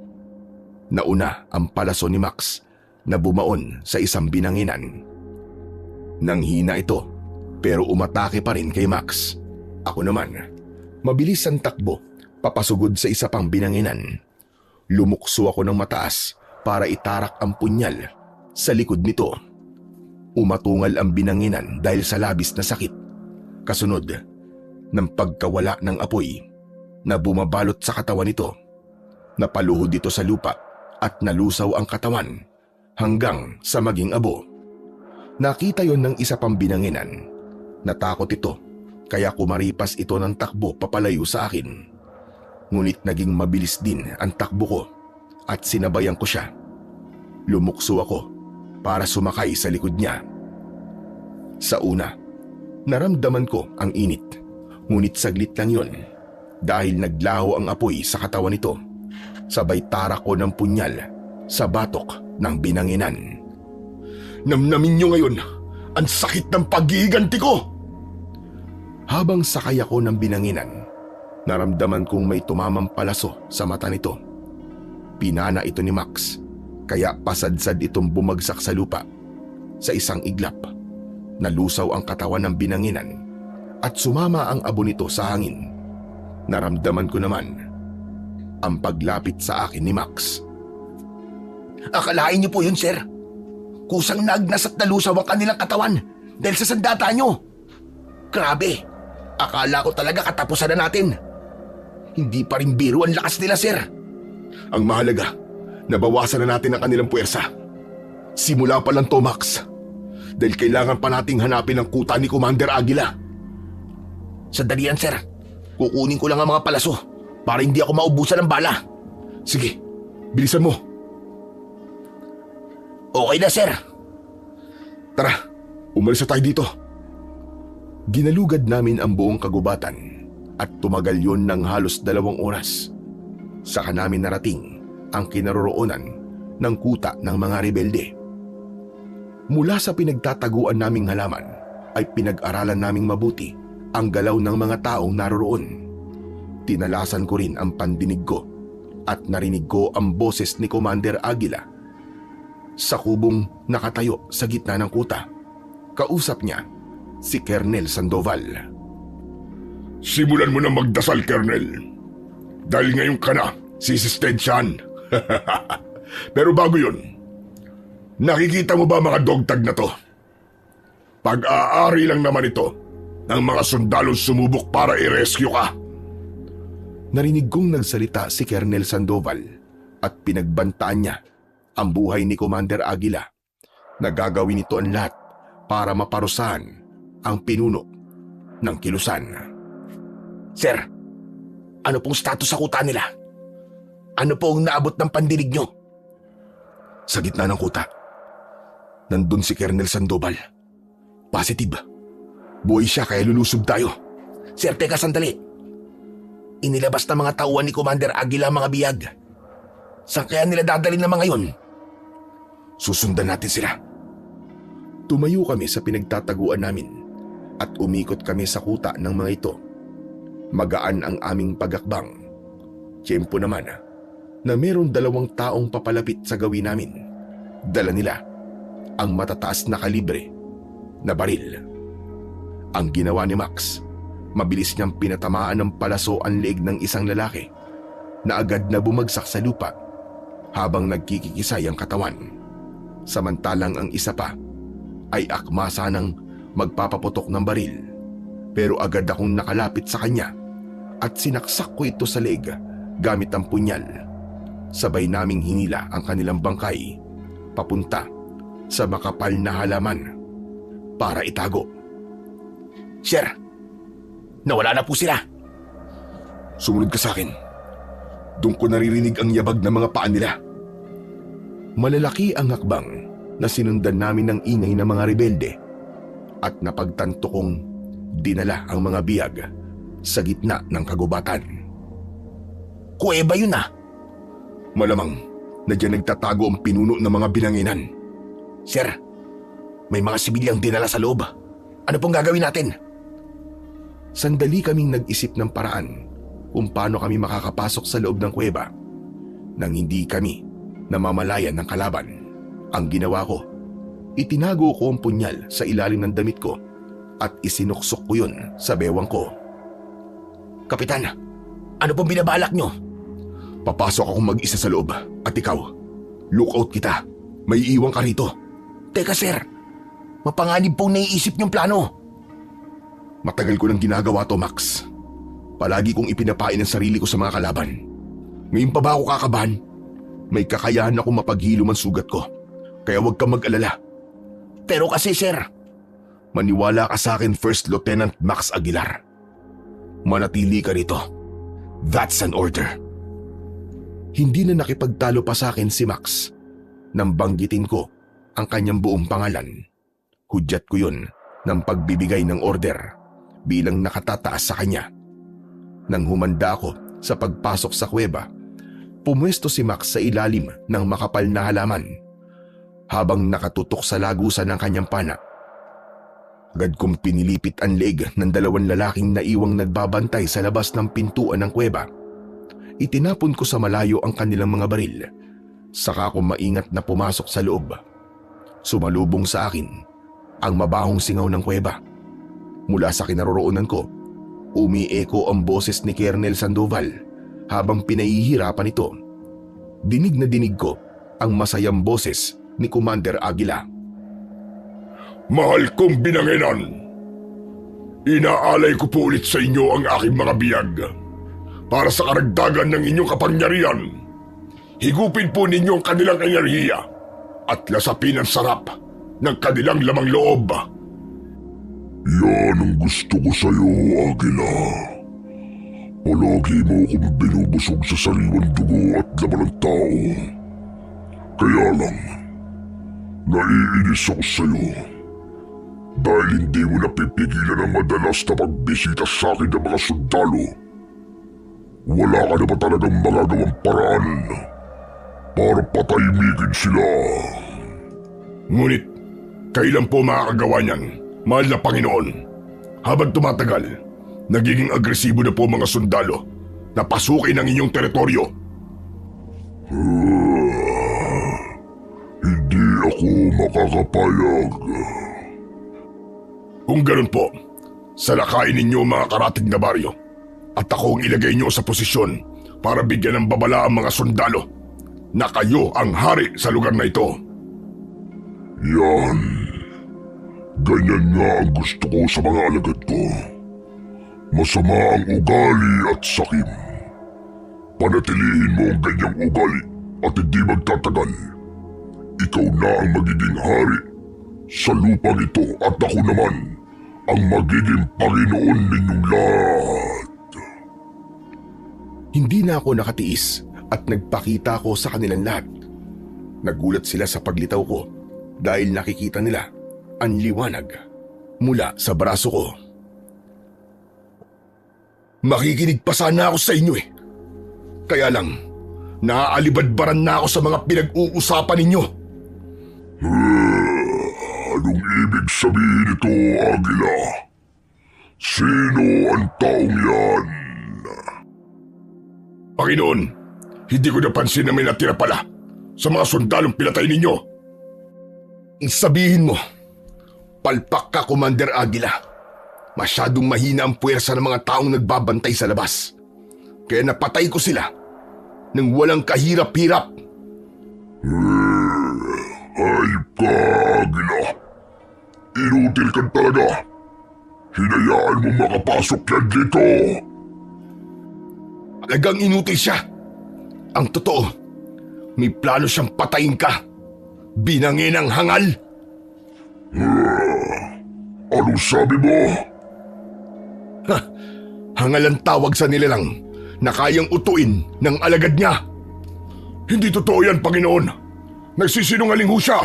Nauna ang palaso ni Max na bumaon sa isang binanginan. Nanghina ito pero umatake pa rin kay Max. Ako naman, mabilis ang takbo papasugod sa isa pang binanginan. Lumukso ako ng mataas para itarak ang punyal sa likod nito. Umatungal ang binanginan dahil sa labis na sakit. Kasunod ng pagkawala ng apoy na bumabalot sa katawan nito. Napaluhod dito sa lupa at nalusaw ang katawan hanggang sa maging abo. Nakita yon ng isa pang binanginan. Natakot ito kaya kumaripas ito ng takbo papalayo sa akin. Ngunit naging mabilis din ang takbo ko at sinabayan ko siya. Lumukso ako para sumakay sa likod niya. Sa una, naramdaman ko ang init. Ngunit saglit lang yon dahil naglaho ang apoy sa katawan nito. Sabay tarak ko ng punyal sa batok ng binanginan. Namnamin niyo ngayon ang sakit ng paghihiganti ko! Habang sakay ako ng binanginan, naramdaman kong may tumamang palaso sa mata nito. Pinana ito ni Max, kaya pasadsad itong bumagsak sa lupa. Sa isang iglap, nalusaw ang katawan ng binanginan at sumama ang abo nito sa hangin. Naramdaman ko naman ang paglapit sa akin ni Max. Akalain niyo po yun, sir. Kusang naagnas at nalusaw ang kanilang katawan dahil sa sandata niyo. Grabe, akala ko talaga katapusan na natin. Hindi pa rin biro ang lakas nila, sir. Ang mahalaga, nabawasan na natin ang kanilang puwersa. Simula pa lang to, Max. Dahil kailangan pa nating hanapin ang kuta ni Commander Aguila. Sandali yan, sir. Kukunin ko lang ang mga palaso para hindi ako maubusan ng bala. Sige, bilisan mo. Okay na, sir. Tara, umalis na tayo dito. Ginalugad namin ang buong kagubatan at tumagal yun ng halos 2 oras. Saka namin narating ang kinaroroonan ng kuta ng mga rebelde. Mula sa pinagtataguan naming halaman ay pinag-aralan naming mabuti ang galaw ng mga taong naroroon. Tinalasan ko rin ang pandinig ko at narinig ko ang boses ni Commander Aguila. Sa kubong nakatayo sa gitna ng kuta, kausap niya si Colonel Sandoval. Simulan mo na magdasal, Colonel. Dahil ngayon ka na, sisistensyahan. Pero bago yun, nakikita mo ba mga dogtag na to? Pag-aari lang naman ito ng mga sundalong sumubok para i-rescue ka. Narinig kong nagsalita si Colonel Sandoval at pinagbantaan niya ang buhay ni Commander Aguila na gagawin ito ang lahat para maparusahan ang pinuno ng kilusan. Sir, ano pong status sa kuta nila? Ano pong naabot ng pandinig nyo? Sa gitna ng kuta, nandun si Colonel Sandoval. Positive. Buhay siya kaya lulusob tayo. Sir, teka sandali. Inilabas na mga tauhan ni Commander Aguila ang mga biyag. Saan kaya nila dadalhin na mga yun? Susundan natin sila. Tumayo kami sa pinagtataguan namin at umikot kami sa kuta ng mga ito. Magaan ang aming pagakbang. Tiyempo naman na mayroong 2 taong papalapit sa gawin namin. Dala nila ang matataas na kalibre na baril. Ang ginawa ni Max, mabilis niyang pinatamaan ng palaso ang leeg ng isang lalaki na agad na bumagsak sa lupa habang nagkikikisay ang katawan. Samantalang ang isa pa ay akma sanang magpapaputok ng baril, pero agad akong nakalapit sa kanya at sinaksak ko ito sa leeg gamit ang punyal. Sabay naming hinila ang kanilang bangkay papunta sa makapal na halaman para itago. Sir, nawala na po sila. Sumunod ka sa akin. Doon ko naririnig ang yabag ng mga paa nila. Malalaki ang hakbang na sinundan namin ng ingay ng mga rebelde at napagtanto kong dinala ang mga biyag sa gitna ng kagubatan. Kuweba yun ah. Malamang na diyan nagtatago ang pinuno ng mga binanginan. Sir, may mga sibilyang dinala sa loob. Ano pong gagawin natin? Sandali kaming nag-isip ng paraan kung paano kami makakapasok sa loob ng kuweba nang hindi kami namamalayan ng kalaban. Ang ginawa ko, itinago ko ang punyal sa ilalim ng damit ko at isinuksok ko yun sa bewang ko. Kapitan, ano pong binabalak nyo? Papasok akong mag-isa sa loob at ikaw, lookout kita. May iwan ka rito. Teka sir, mapanganib pong naiisip niyong plano. Matagal ko nang ginagawa to, Max. Palagi kong ipinapain ang sarili ko sa mga kalaban. Ngayon pa ba ako kakabahan? May kakayahan akong mapaghilom ang sugat ko. Kaya huwag kang mag-alala. Pero kasi sir, Maniwala ka sa akin, First Lieutenant Max Aguilar. Manatili ka rito. That's an order. Hindi na nakipagtalo pa sa akin si Max nang banggitin ko ang kanyang buong pangalan. Hudyat ko yun ng pagbibigay ng order bilang nakatataas sa kanya. Nang humanda ako sa pagpasok sa kuweba, pumwesto si Max sa ilalim ng makapal na halaman habang nakatutok sa lagusan ng kanyang pana. Agad kong pinilipit ang leeg ng dalawang lalaking naiwang nagbabantay sa labas ng pintuan ng kuweba. Itinapon ko sa malayo ang kanilang mga baril. Saka ako maingat na pumasok sa loob. Sumalubong sa akin ang mabahong singaw ng kuweba. Mula sa kinaroroonan ko, umieko ang boses ni Colonel Sandoval habang pinahihirapan ito. Dinig na dinig ko ang masayang boses ni Commander Aguila. Mahal kong binanginan, inaalay ko po ulit sa inyo ang aking mga biyag. Para sa karagdagan ng inyong kapangyarihan, higupin po ninyo ang kanilang enerhiya at lasapin ang sarap ng kanilang lamang loob. Yan ang gusto ko sa iyo, Aguila. Palagi mo akong binubusog sa sariwang dugo at laman ng tao. Kaya lang, naiinis ako sa iyo. Dahil hindi mo napipigilan ang madalas na pagbisita sa akin ng mga sundalo. Wala ka na ba talagang magagawang paraan para patahimikin sila? Ngunit, kailan po makakagawa niyan, mahal na Panginoon? Habang tumatagal, nagiging agresibo na po mga sundalo na pasukin ang inyong teritoryo. Hindi ako makakapayag. Kung ganun po, salakayin ninyo mga karatig na baryo at ako ang ilagay nyo sa posisyon para bigyan ng babala ang mga sundalo na kayo ang hari sa lugar na ito. Yan. Ganyan nga ang gusto ko sa mga alagad ko. Masama ang ugali at sakim. Panatilihin mo ang ganyang ugali at hindi magtatagal. Ikaw na ang magiging hari sa lupang ito at ako naman ang magiging Panginoon ninyong lahat. Hindi na ako nakatiis at nagpakita ko sa kanilang lahat. Nagulat sila sa paglitaw ko dahil nakikita nila ang liwanag mula sa braso ko. Makikinig pa sana ako sa inyo eh. Kaya lang, naaalibadbaran na ako sa mga pinag-uusapan ninyo. Anong ibig sabihin ito, Aguila? Sino ang taong yan? Panginoon, hindi ko napansin na may natira pala sa mga sundalong pinatay ninyo. Sabihin mo, palpak ka, Commander Aguila. Masyadong mahina ang puwersa ng mga taong nagbabantay sa labas. Kaya napatay ko sila nang walang kahirap-hirap. Hayop ka, Aguila. Inutil ka talaga. Hinayaan mo makapasok yan dito. Talagang inutil siya. Ang totoo, may plano siyang patayin ka. Binanginang hangal. Anong sabi mo? Hangal ang tawag sa nilalang na kayang utuin ng alagad niya. Hindi totoo yan, Panginoon. Nagsisinungaling ho siya.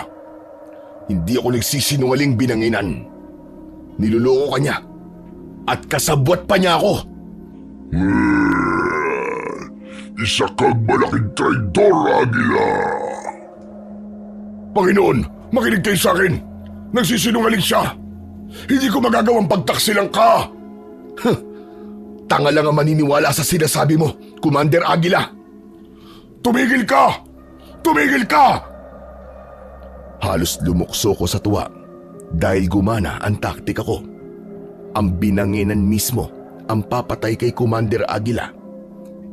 Hindi ako nagsisinungaling, binanginan. Niluloko ka niya at kasabwat pa niya ako. isa kang malaking traidor, Agila. Panginoon, makinig kayo sa akin. Nagsisinungaling siya. Hindi ko magagawang pagtaksilang ka. Tanga lang ang maniniwala sa sinasabi mo, Commander Agila. Tumigil ka! Tumigil ka! Halos lumukso ko sa tuwa dahil gumana ang taktika ko. Ang binanginan mismo ang papatay kay Commander Agila.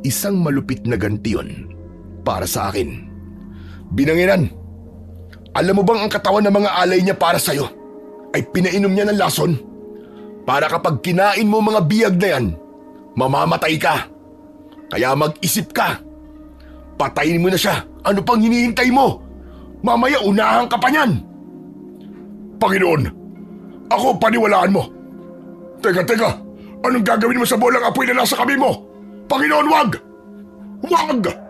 Isang malupit na ganti yun para sa akin. Binanginan, alam mo bang ang katawan ng mga alay niya para sa'yo ay pinainom niya ng lason? Para kapag kinain mo mga biyag na yan, mamamatay ka. Kaya mag-isip ka. Patayin mo na siya. Ano pang hinihintay mo? Mamaya unahan ka pa niyan. Panginoon, ako paniwalaan mo. Teka, anong gagawin mo sa bolang apoy na nasa kamay mo? Panginoon, wag! Wag!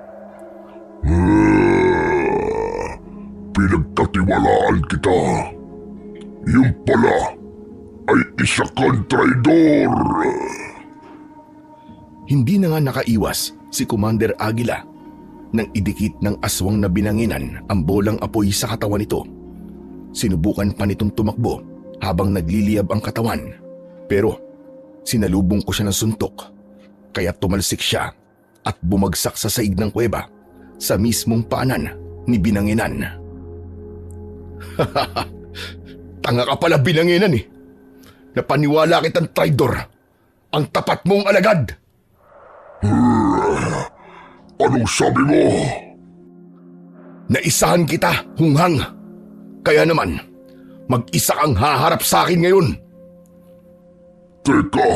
Pinagkatiwalaan kita. Yung pala ay isa kang traidor. Hindi na nga nakaiwas si Commander Agila nang idikit ng aswang na binanginan ang bolang apoy sa katawan nito. Sinubukan pa nitong tumakbo habang nagliliyab ang katawan, pero sinalubong ko siya ng suntok, kaya tumalsik siya at bumagsak sa saig ng kuweba sa mismong paanan ni binanginan. Tanga ka pala, binanginan eh. Napaniwala kitang traidor. Ang tapat mong alagad. Anong sabi mo? Naisahan kita, hunghang. Kaya naman, mag-isa kang haharap sa akin ngayon. Teka,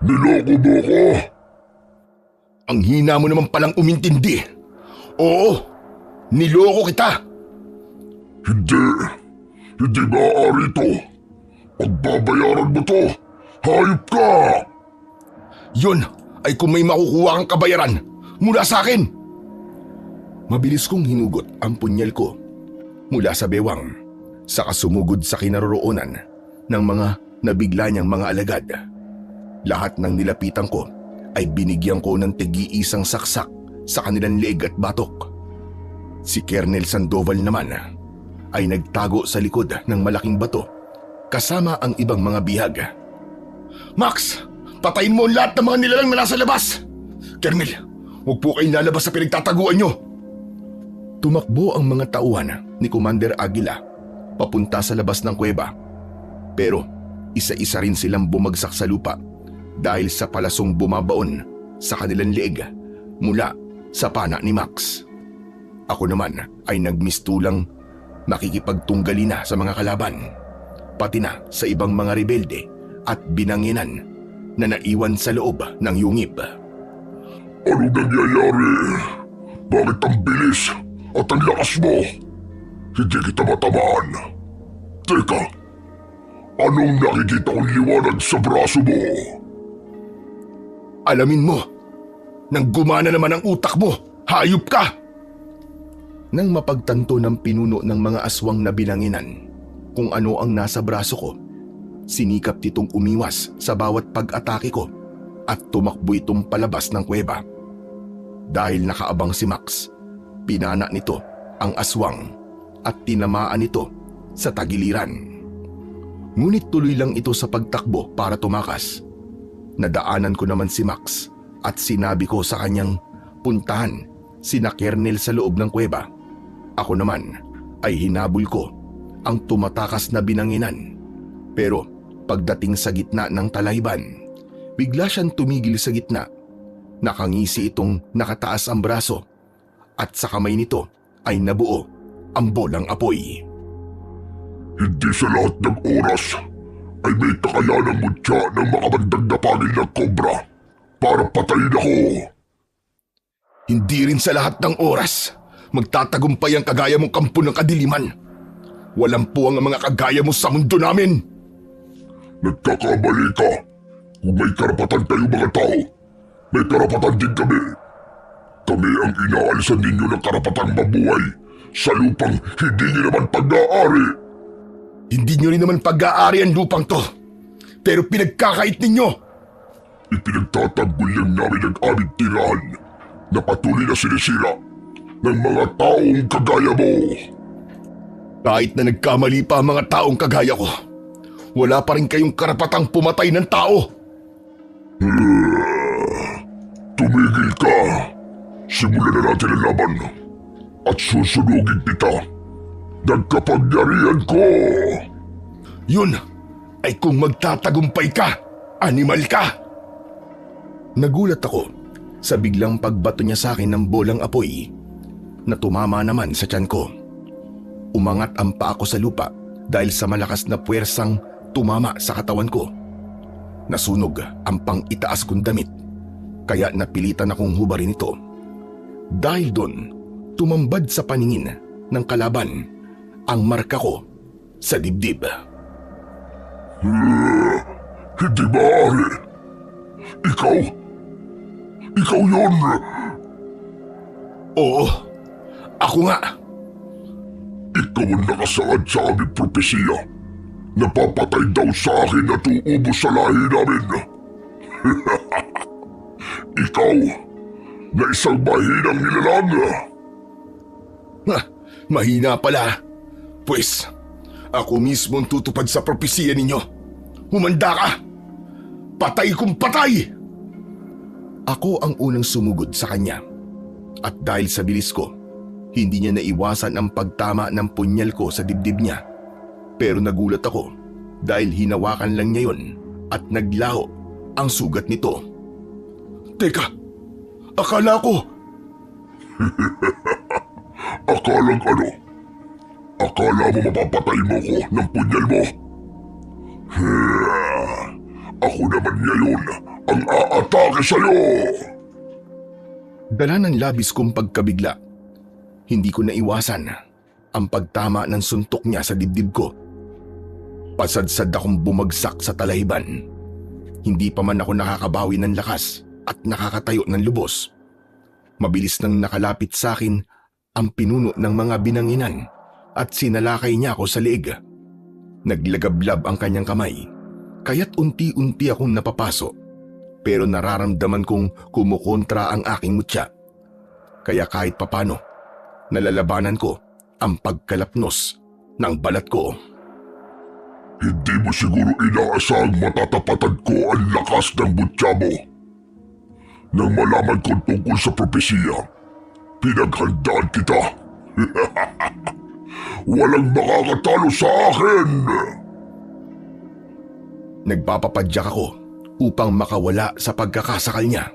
niloko mo ko? Ang hina mo naman palang umintindi. Oo, niloko kita. Hindi maaari to. Pagbabayaran mo to. Hayop ka! Yun ay kung may makukuha kang kabayaran mula sa akin. Mabilis kong hinugot ang punyal ko mula sa bewang, saka sumugod sa kinaroroonan ng mga nabigla niyang mga alagad. Lahat ng nilapitan ko ay binigyan ko ng tig-iisang saksak sa kanilang leeg at batok. Si Colonel Sandoval naman ay nagtago sa likod ng malaking bato kasama ang ibang mga bihag. Max, patayin mo ang lahat ng mga nilalang na nasa labas. Colonel, huwag po kayong lalabas sa pinagtataguan nyo. Tumakbo ang mga tauhan ni Commander Agila papunta sa labas ng kuweba. Pero isa-isa rin silang bumagsak sa lupa dahil sa palasong bumabaon sa kanilang leeg mula sa pana ni Max. Ako naman ay nagmistulang makikipagtunggali na sa mga kalaban, pati na sa ibang mga rebelde at binanginan na naiwan sa loob ng yungib. Ano nangyayari? Bakit ang bilis at ang lakas mo? Hindi kita matamaan. Teka, anong nakikita kong liwanag sa braso mo? Alamin mo, nang gumana naman ang utak mo, hayop ka! Nang mapagtanto ng pinuno ng mga aswang na binanginan kung ano ang nasa braso ko, sinikap nitong umiwas sa bawat pag-atake ko at tumakbo itong palabas ng kuweba. Dahil nakaabang si Max, pinana nito ang aswang at tinamaan ito sa tagiliran. Ngunit tuloy lang ito sa pagtakbo para tumakas. Nadaanan ko naman si Max at sinabi ko sa kanyang puntahan sina Colonel sa loob ng kuweba. Ako naman ay hinabol ko ang tumatakas na binanginan. Pero pagdating sa gitna ng talayban, bigla siyang tumigil sa gitna. Nakangisi itong nakataas ang braso at sa kamay nito ay nabuo ang bolang apoy. Hindi sa lahat ng oras ay may kakayanang mutya ng makabagdag na pangil ng kobra para patayin ako. Hindi rin sa lahat ng oras magtatagumpay ang kagaya mong kampo ng kadiliman. Walang puwang ang mga kagaya mo sa mundo namin. Nagkakamali ka. Kung may karapatan kayo mga tao, may karapatan din kami. Kami ang inaalisan ninyo ng karapatang mabuhay sa lupang hindi nyo naman pag-aari. Hindi nyo rin naman pag-aari ang lupang to. Pero pinagkakait ninyo. Ipinagtatanggol lang namin ang aming tirahan na patuloy na sinisira ng mga taong kagaya mo. Kahit na nagkamali pa ang mga taong kagaya ko, wala pa rin kayong karapatang pumatay ng tao. Tumigil ka. Simulan na natin ang laban at susunugin kita ng kapangyarihan ko. Yun ay kung magtatagumpay ka, animal ka. Nagulat ako sa biglang pagbato niya sa akin ng bolang apoy na tumama naman sa tiyan ko. Umangat ang paa ko sa lupa dahil sa malakas na puwersang tumama sa katawan ko. Nasunog ang pang-itaas kong damit kaya napilitan akong hubarin ito. Dahil doon, tumambad sa paningin ng kalaban ang marka ko sa dibdib. Hindi maaari. Ikaw yun. Oo, ako nga. Ikaw ang nakasaad sa aming propesiya. Napapatay daw sa akin at uubos sa lahi namin. Ikaw na isang mahinang nilalang. Mahina pala. Pues, ako mismo ang tutupad sa propesiya ninyo. Humanda ka! Patay kung patay! Ako ang unang sumugod sa kanya. At dahil sa bilis ko, hindi niya naiwasan ang pagtama ng punyal ko sa dibdib niya. Pero nagulat ako dahil hinawakan lang niya yun at naglaho ang sugat nito. Teka, akala ko... Akalang ano? Akala mo mapapatay mo ko ng punyal mo? Ako naman ngayon ang aatake sa'yo! Dala ng labis kong pagkabigla. Hindi ko naiwasan ang pagtama ng suntok niya sa dibdib ko. Pasadsad akong bumagsak sa talahiban. Hindi pa man ako nakakabawi ng lakas at nakakatayo ng lubos. Mabilis nang nakalapit sa akin ang pinuno ng mga binanginan at sinalakay niya ako sa leeg. Naglagablab ang kanyang kamay, kaya't unti-unti akong napapaso. Pero nararamdaman kong kumukontra ang aking mutya. Kaya kahit papano, nalalabanan ko ang pagkalapnos ng balat ko. Hindi mo siguro inaasahang matatapatan ko ang lakas ng butya mo. Nang malaman ko tungkol sa propesiya, pinaghandaan kita. Walang makakatalo sa akin! Nagpapapadyak ako upang makawala sa pagkakasakal niya.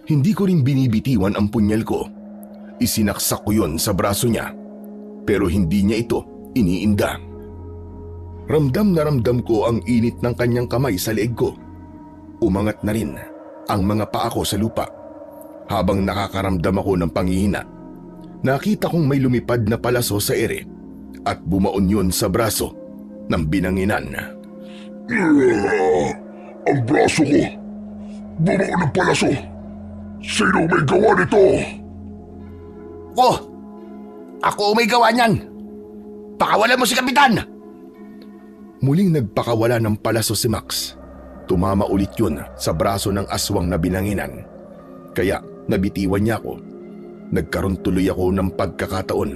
Hindi ko rin binibitiwan ang punyal ko. Isinaksak ko yon sa braso niya, pero hindi niya ito iniinda. Ramdam na ramdam ko ang init ng kanyang kamay sa leeg ko. Umangat na rin ang mga paa ko sa lupa. Habang nakakaramdam ako ng panghihina, nakita kong may lumipad na palaso sa ere at bumaon yun sa braso ng binanginan. Ang braso ko! Bumao ng palaso! Sino may gawa nito? Ako may gawa niyan! Pakawalan mo si Kapitan! Muling nagpakawala ng palaso si Max. Tumama ulit yun sa braso ng aswang na binanginan. Kaya nabitiwan niya ako. Nagkaroon tuloy ako ng pagkakataon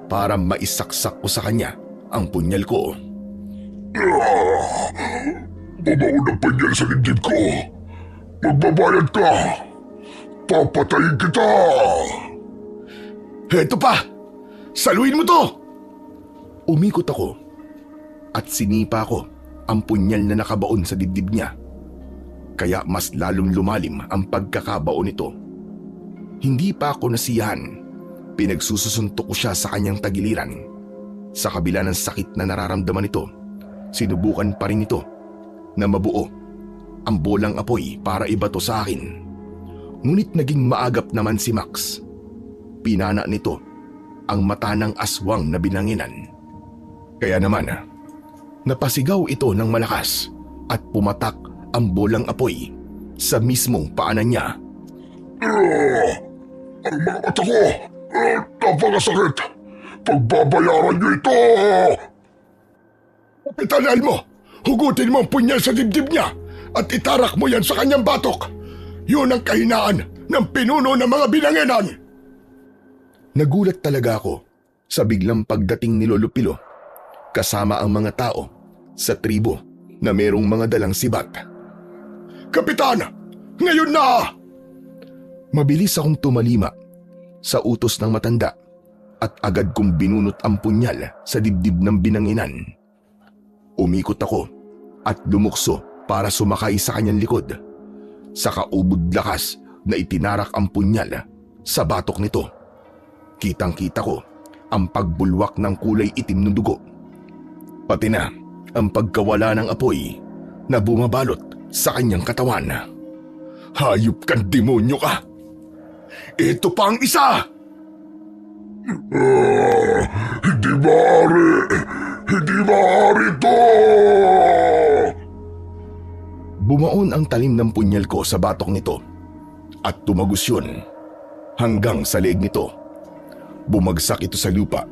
para maisaksak ko sa kanya ang punyal ko. Bumaon ng punyal sa dibdib ko! Magbabayad ka! Papatayin kita! Heto pa! Saluhin mo to! Umikot ako at sinipa ko ang punyal na nakabaon sa dibdib niya. Kaya mas lalong lumalim ang pagkakabaon nito. Hindi pa ako nasiyahan. Pinagsusuntok ko siya sa kanyang tagiliran. Sa kabila ng sakit na nararamdaman nito, sinubukan pa rin ito na mabuo ang bolang apoy para ibato sa akin. Ngunit naging maagap naman si Max. Pinana nito ang mata ng aswang na binanginan. Kaya naman, napasigaw ito ng malakas at pumatak ang bolang apoy sa mismong paanan niya. Ang mga mata ko! Napakasakit! Pagbabayaran niyo ito! Kapitan Elmo, hugutin mo ang punyal sa dibdib niya at itarak mo yan sa kanyang batok. Yun ang kahinaan ng pinuno ng mga binanginan. Nagulat talaga ako sa biglang pagdating ni Lolo Pilo kasama ang mga tao sa tribo na merong mga dalang sibat. Kapitan, ngayon na! Mabilis akong tumalima sa utos ng matanda at agad kong binunot ang punyal sa dibdib ng binanginan. Umikot ako at lumukso para sumakay sa kanyang likod. Sa kaubod lakas na itinarak ang punyal sa batok nito. Kitang-kita ko ang pagbulwak ng kulay itim ng dugo. Pati na ang pagkawala ng apoy na bumabalot sa kanyang katawan. Hayop kang demonyo ka! Ito pa ang isa! Hindi maaari! Hindi maaari to! Bumaon ang talim ng punyal ko sa batok nito at tumagos yun hanggang sa leeg nito. Bumagsak ito sa lupa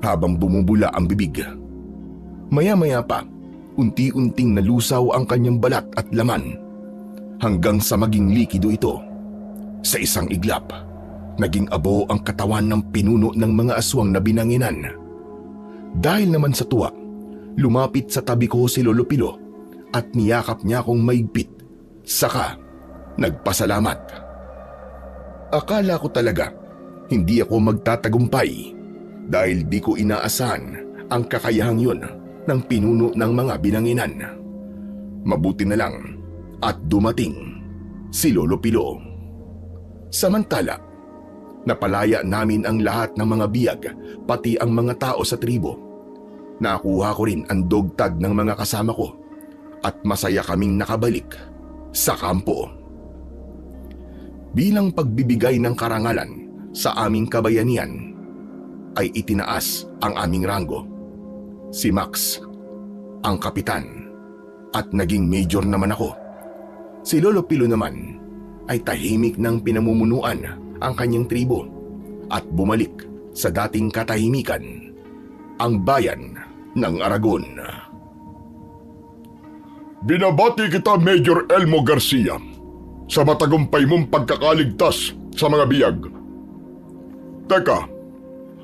habang bumubula ang bibig. Maya-maya pa, unti-unting nalusaw ang kanyang balat at laman hanggang sa maging likido ito. Sa isang iglap, naging abo ang katawan ng pinuno ng mga aswang na binanginan. Dahil naman sa tuwa, lumapit sa tabi ko si Lolo Pilo at niyakap niya akong maigpit. Saka, nagpasalamat. Akala ko talaga hindi ako magtatagumpay dahil di ko inaasahan ang kakayahang yun ng pinuno ng mga binanginan. Mabuti na lang at dumating si Lolo Pilo. Samantala, napalaya namin ang lahat ng mga biyag pati ang mga tao sa tribo. Nakuha ko rin ang dogtag ng mga kasama ko at masaya kaming nakabalik sa kampo. Bilang pagbibigay ng karangalan sa aming kabayanihan, ay itinaas ang aming ranggo. Si Max, ang kapitan, at naging major naman ako. Si Lolo Pilo naman ay tahimik ng pinamumunuan ang kanyang tribo at bumalik sa dating katahimikan, ang bayan ng Aragon. Binabati kita, Major Elmo Garcia, sa matagumpay mong pagkakaligtas sa mga biyag. Teka,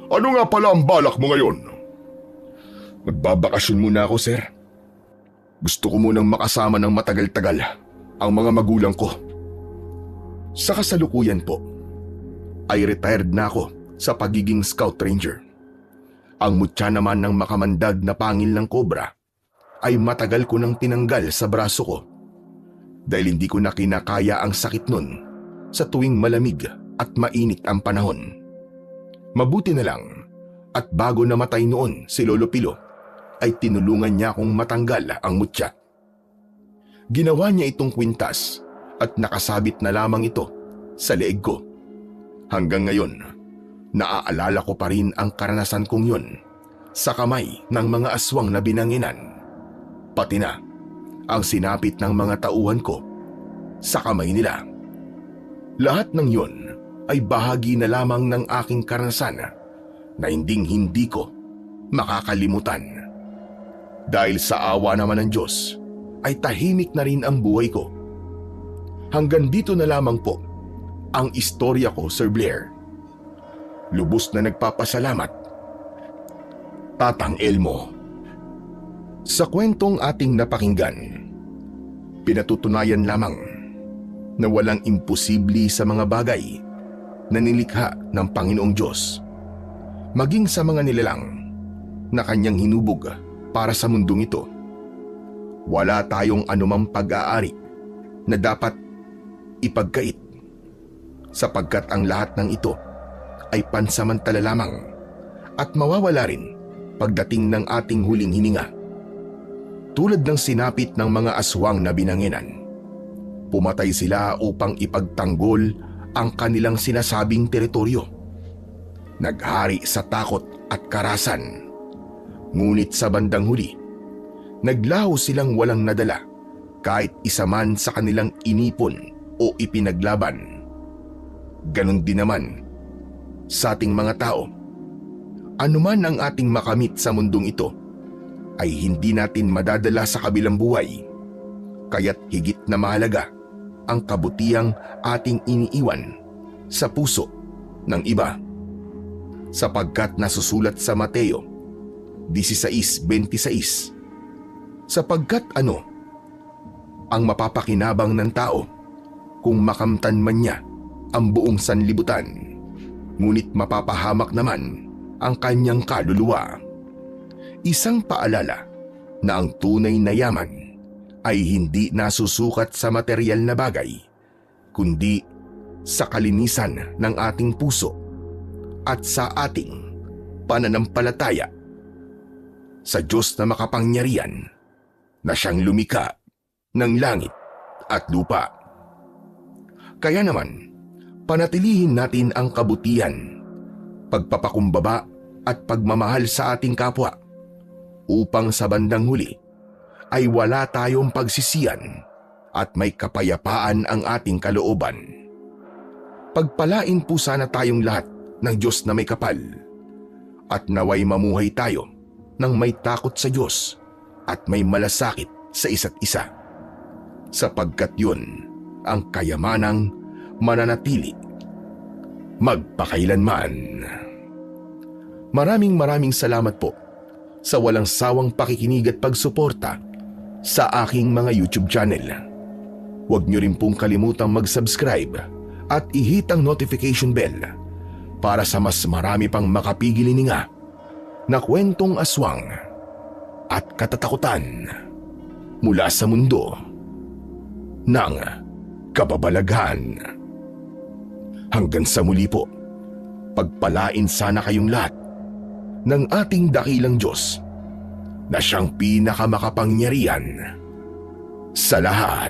ano nga pala ang balak mo ngayon? Magbabakasyon muna ako, sir. Gusto ko munang makasama ng matagal-tagal ang mga magulang ko. Sa kasalukuyan po, ay retired na ako sa pagiging scout ranger. Ang mutya naman ng makamandag na pangil ng kobra ay matagal ko nang tinanggal sa braso ko dahil hindi ko na kinakaya ang sakit nun sa tuwing malamig at mainit ang panahon. Mabuti na lang at bago namatay noon si Lolo Pilo ay tinulungan niya akong matanggal ang mutya. Ginawa niya itong kwintas at nakasabit na lamang ito sa leeg ko. Hanggang ngayon, naaalala ko pa rin ang karanasan kong yun sa kamay ng mga aswang na binanginan. Pati na ang sinapit ng mga tauhan ko sa kamay nila. Lahat ng yun ay bahagi na lamang ng aking karanasan na hindi ko makakalimutan. Dahil sa awa naman ng Diyos, ay tahimik na rin ang buhay ko. Hanggang dito na lamang po ang istorya ko, Sir Blair. Lubos na nagpapasalamat, Tatang Elmo. Sa kwentong ating napakinggan, pinatutunayan lamang na walang imposible sa mga bagay na nilikha ng Panginoong Diyos, maging sa mga nilalang na kanyang hinubog para sa mundong ito. Wala tayong anumang pag-aari na dapat ipagkait sapagkat ang lahat ng ito ay pansamantala lamang at mawawala rin pagdating ng ating huling hininga. Tulad ng sinapit ng mga aswang na binanginan, pumatay sila upang ipagtanggol ang kanilang sinasabing teritoryo. Naghari sa takot at karasan, ngunit sa bandang huli, naglaho silang walang nadala kahit isa man sa kanilang inipon o ipinaglaban. Ganon din naman sa ating mga tao. Anuman ang ating makamit sa mundong ito, ay hindi natin madadala sa kabilang buhay, kaya't higit na mahalaga ang kabutihang ating iniiwan sa puso ng iba. Sapagkat nasusulat sa Mateo 16:26, sapagkat ano ang mapapakinabang ng tao kung makamtan man niya ang buong sanlibutan, ngunit mapapahamak naman ang kanyang kaluluwa. Isang paalala na ang tunay na yaman ay hindi nasusukat sa materyal na bagay, kundi sa kalinisan ng ating puso at sa ating pananampalataya sa Diyos na makapangyarihan na siyang lumikha ng langit at lupa. Kaya naman, panatilihin natin ang kabutihan, pagpapakumbaba at pagmamahal sa ating kapwa upang sa bandang huli ay wala tayong pagsisiyan at may kapayapaan ang ating kalooban. Pagpalain po sana tayong lahat ng Diyos na may kapal at naway mamuhay tayo ng may takot sa Diyos at may malasakit sa isa't isa, sapagkat yun ang kayamanang mananatili magpakailanman. Maraming salamat po sa walang sawang pakikinig at pagsuporta sa aking mga YouTube channel. Huwag niyo rin pong kalimutang mag-subscribe at i-hit ang notification bell para sa mas marami pang makapigilininga na kwentong aswang at katatakutan mula sa mundo ng kababalaghan. Hanggang sa muli po, pagpalain sana kayong lahat ng ating dakilang Diyos na siyang pinakamakapangyarihan sa lahat.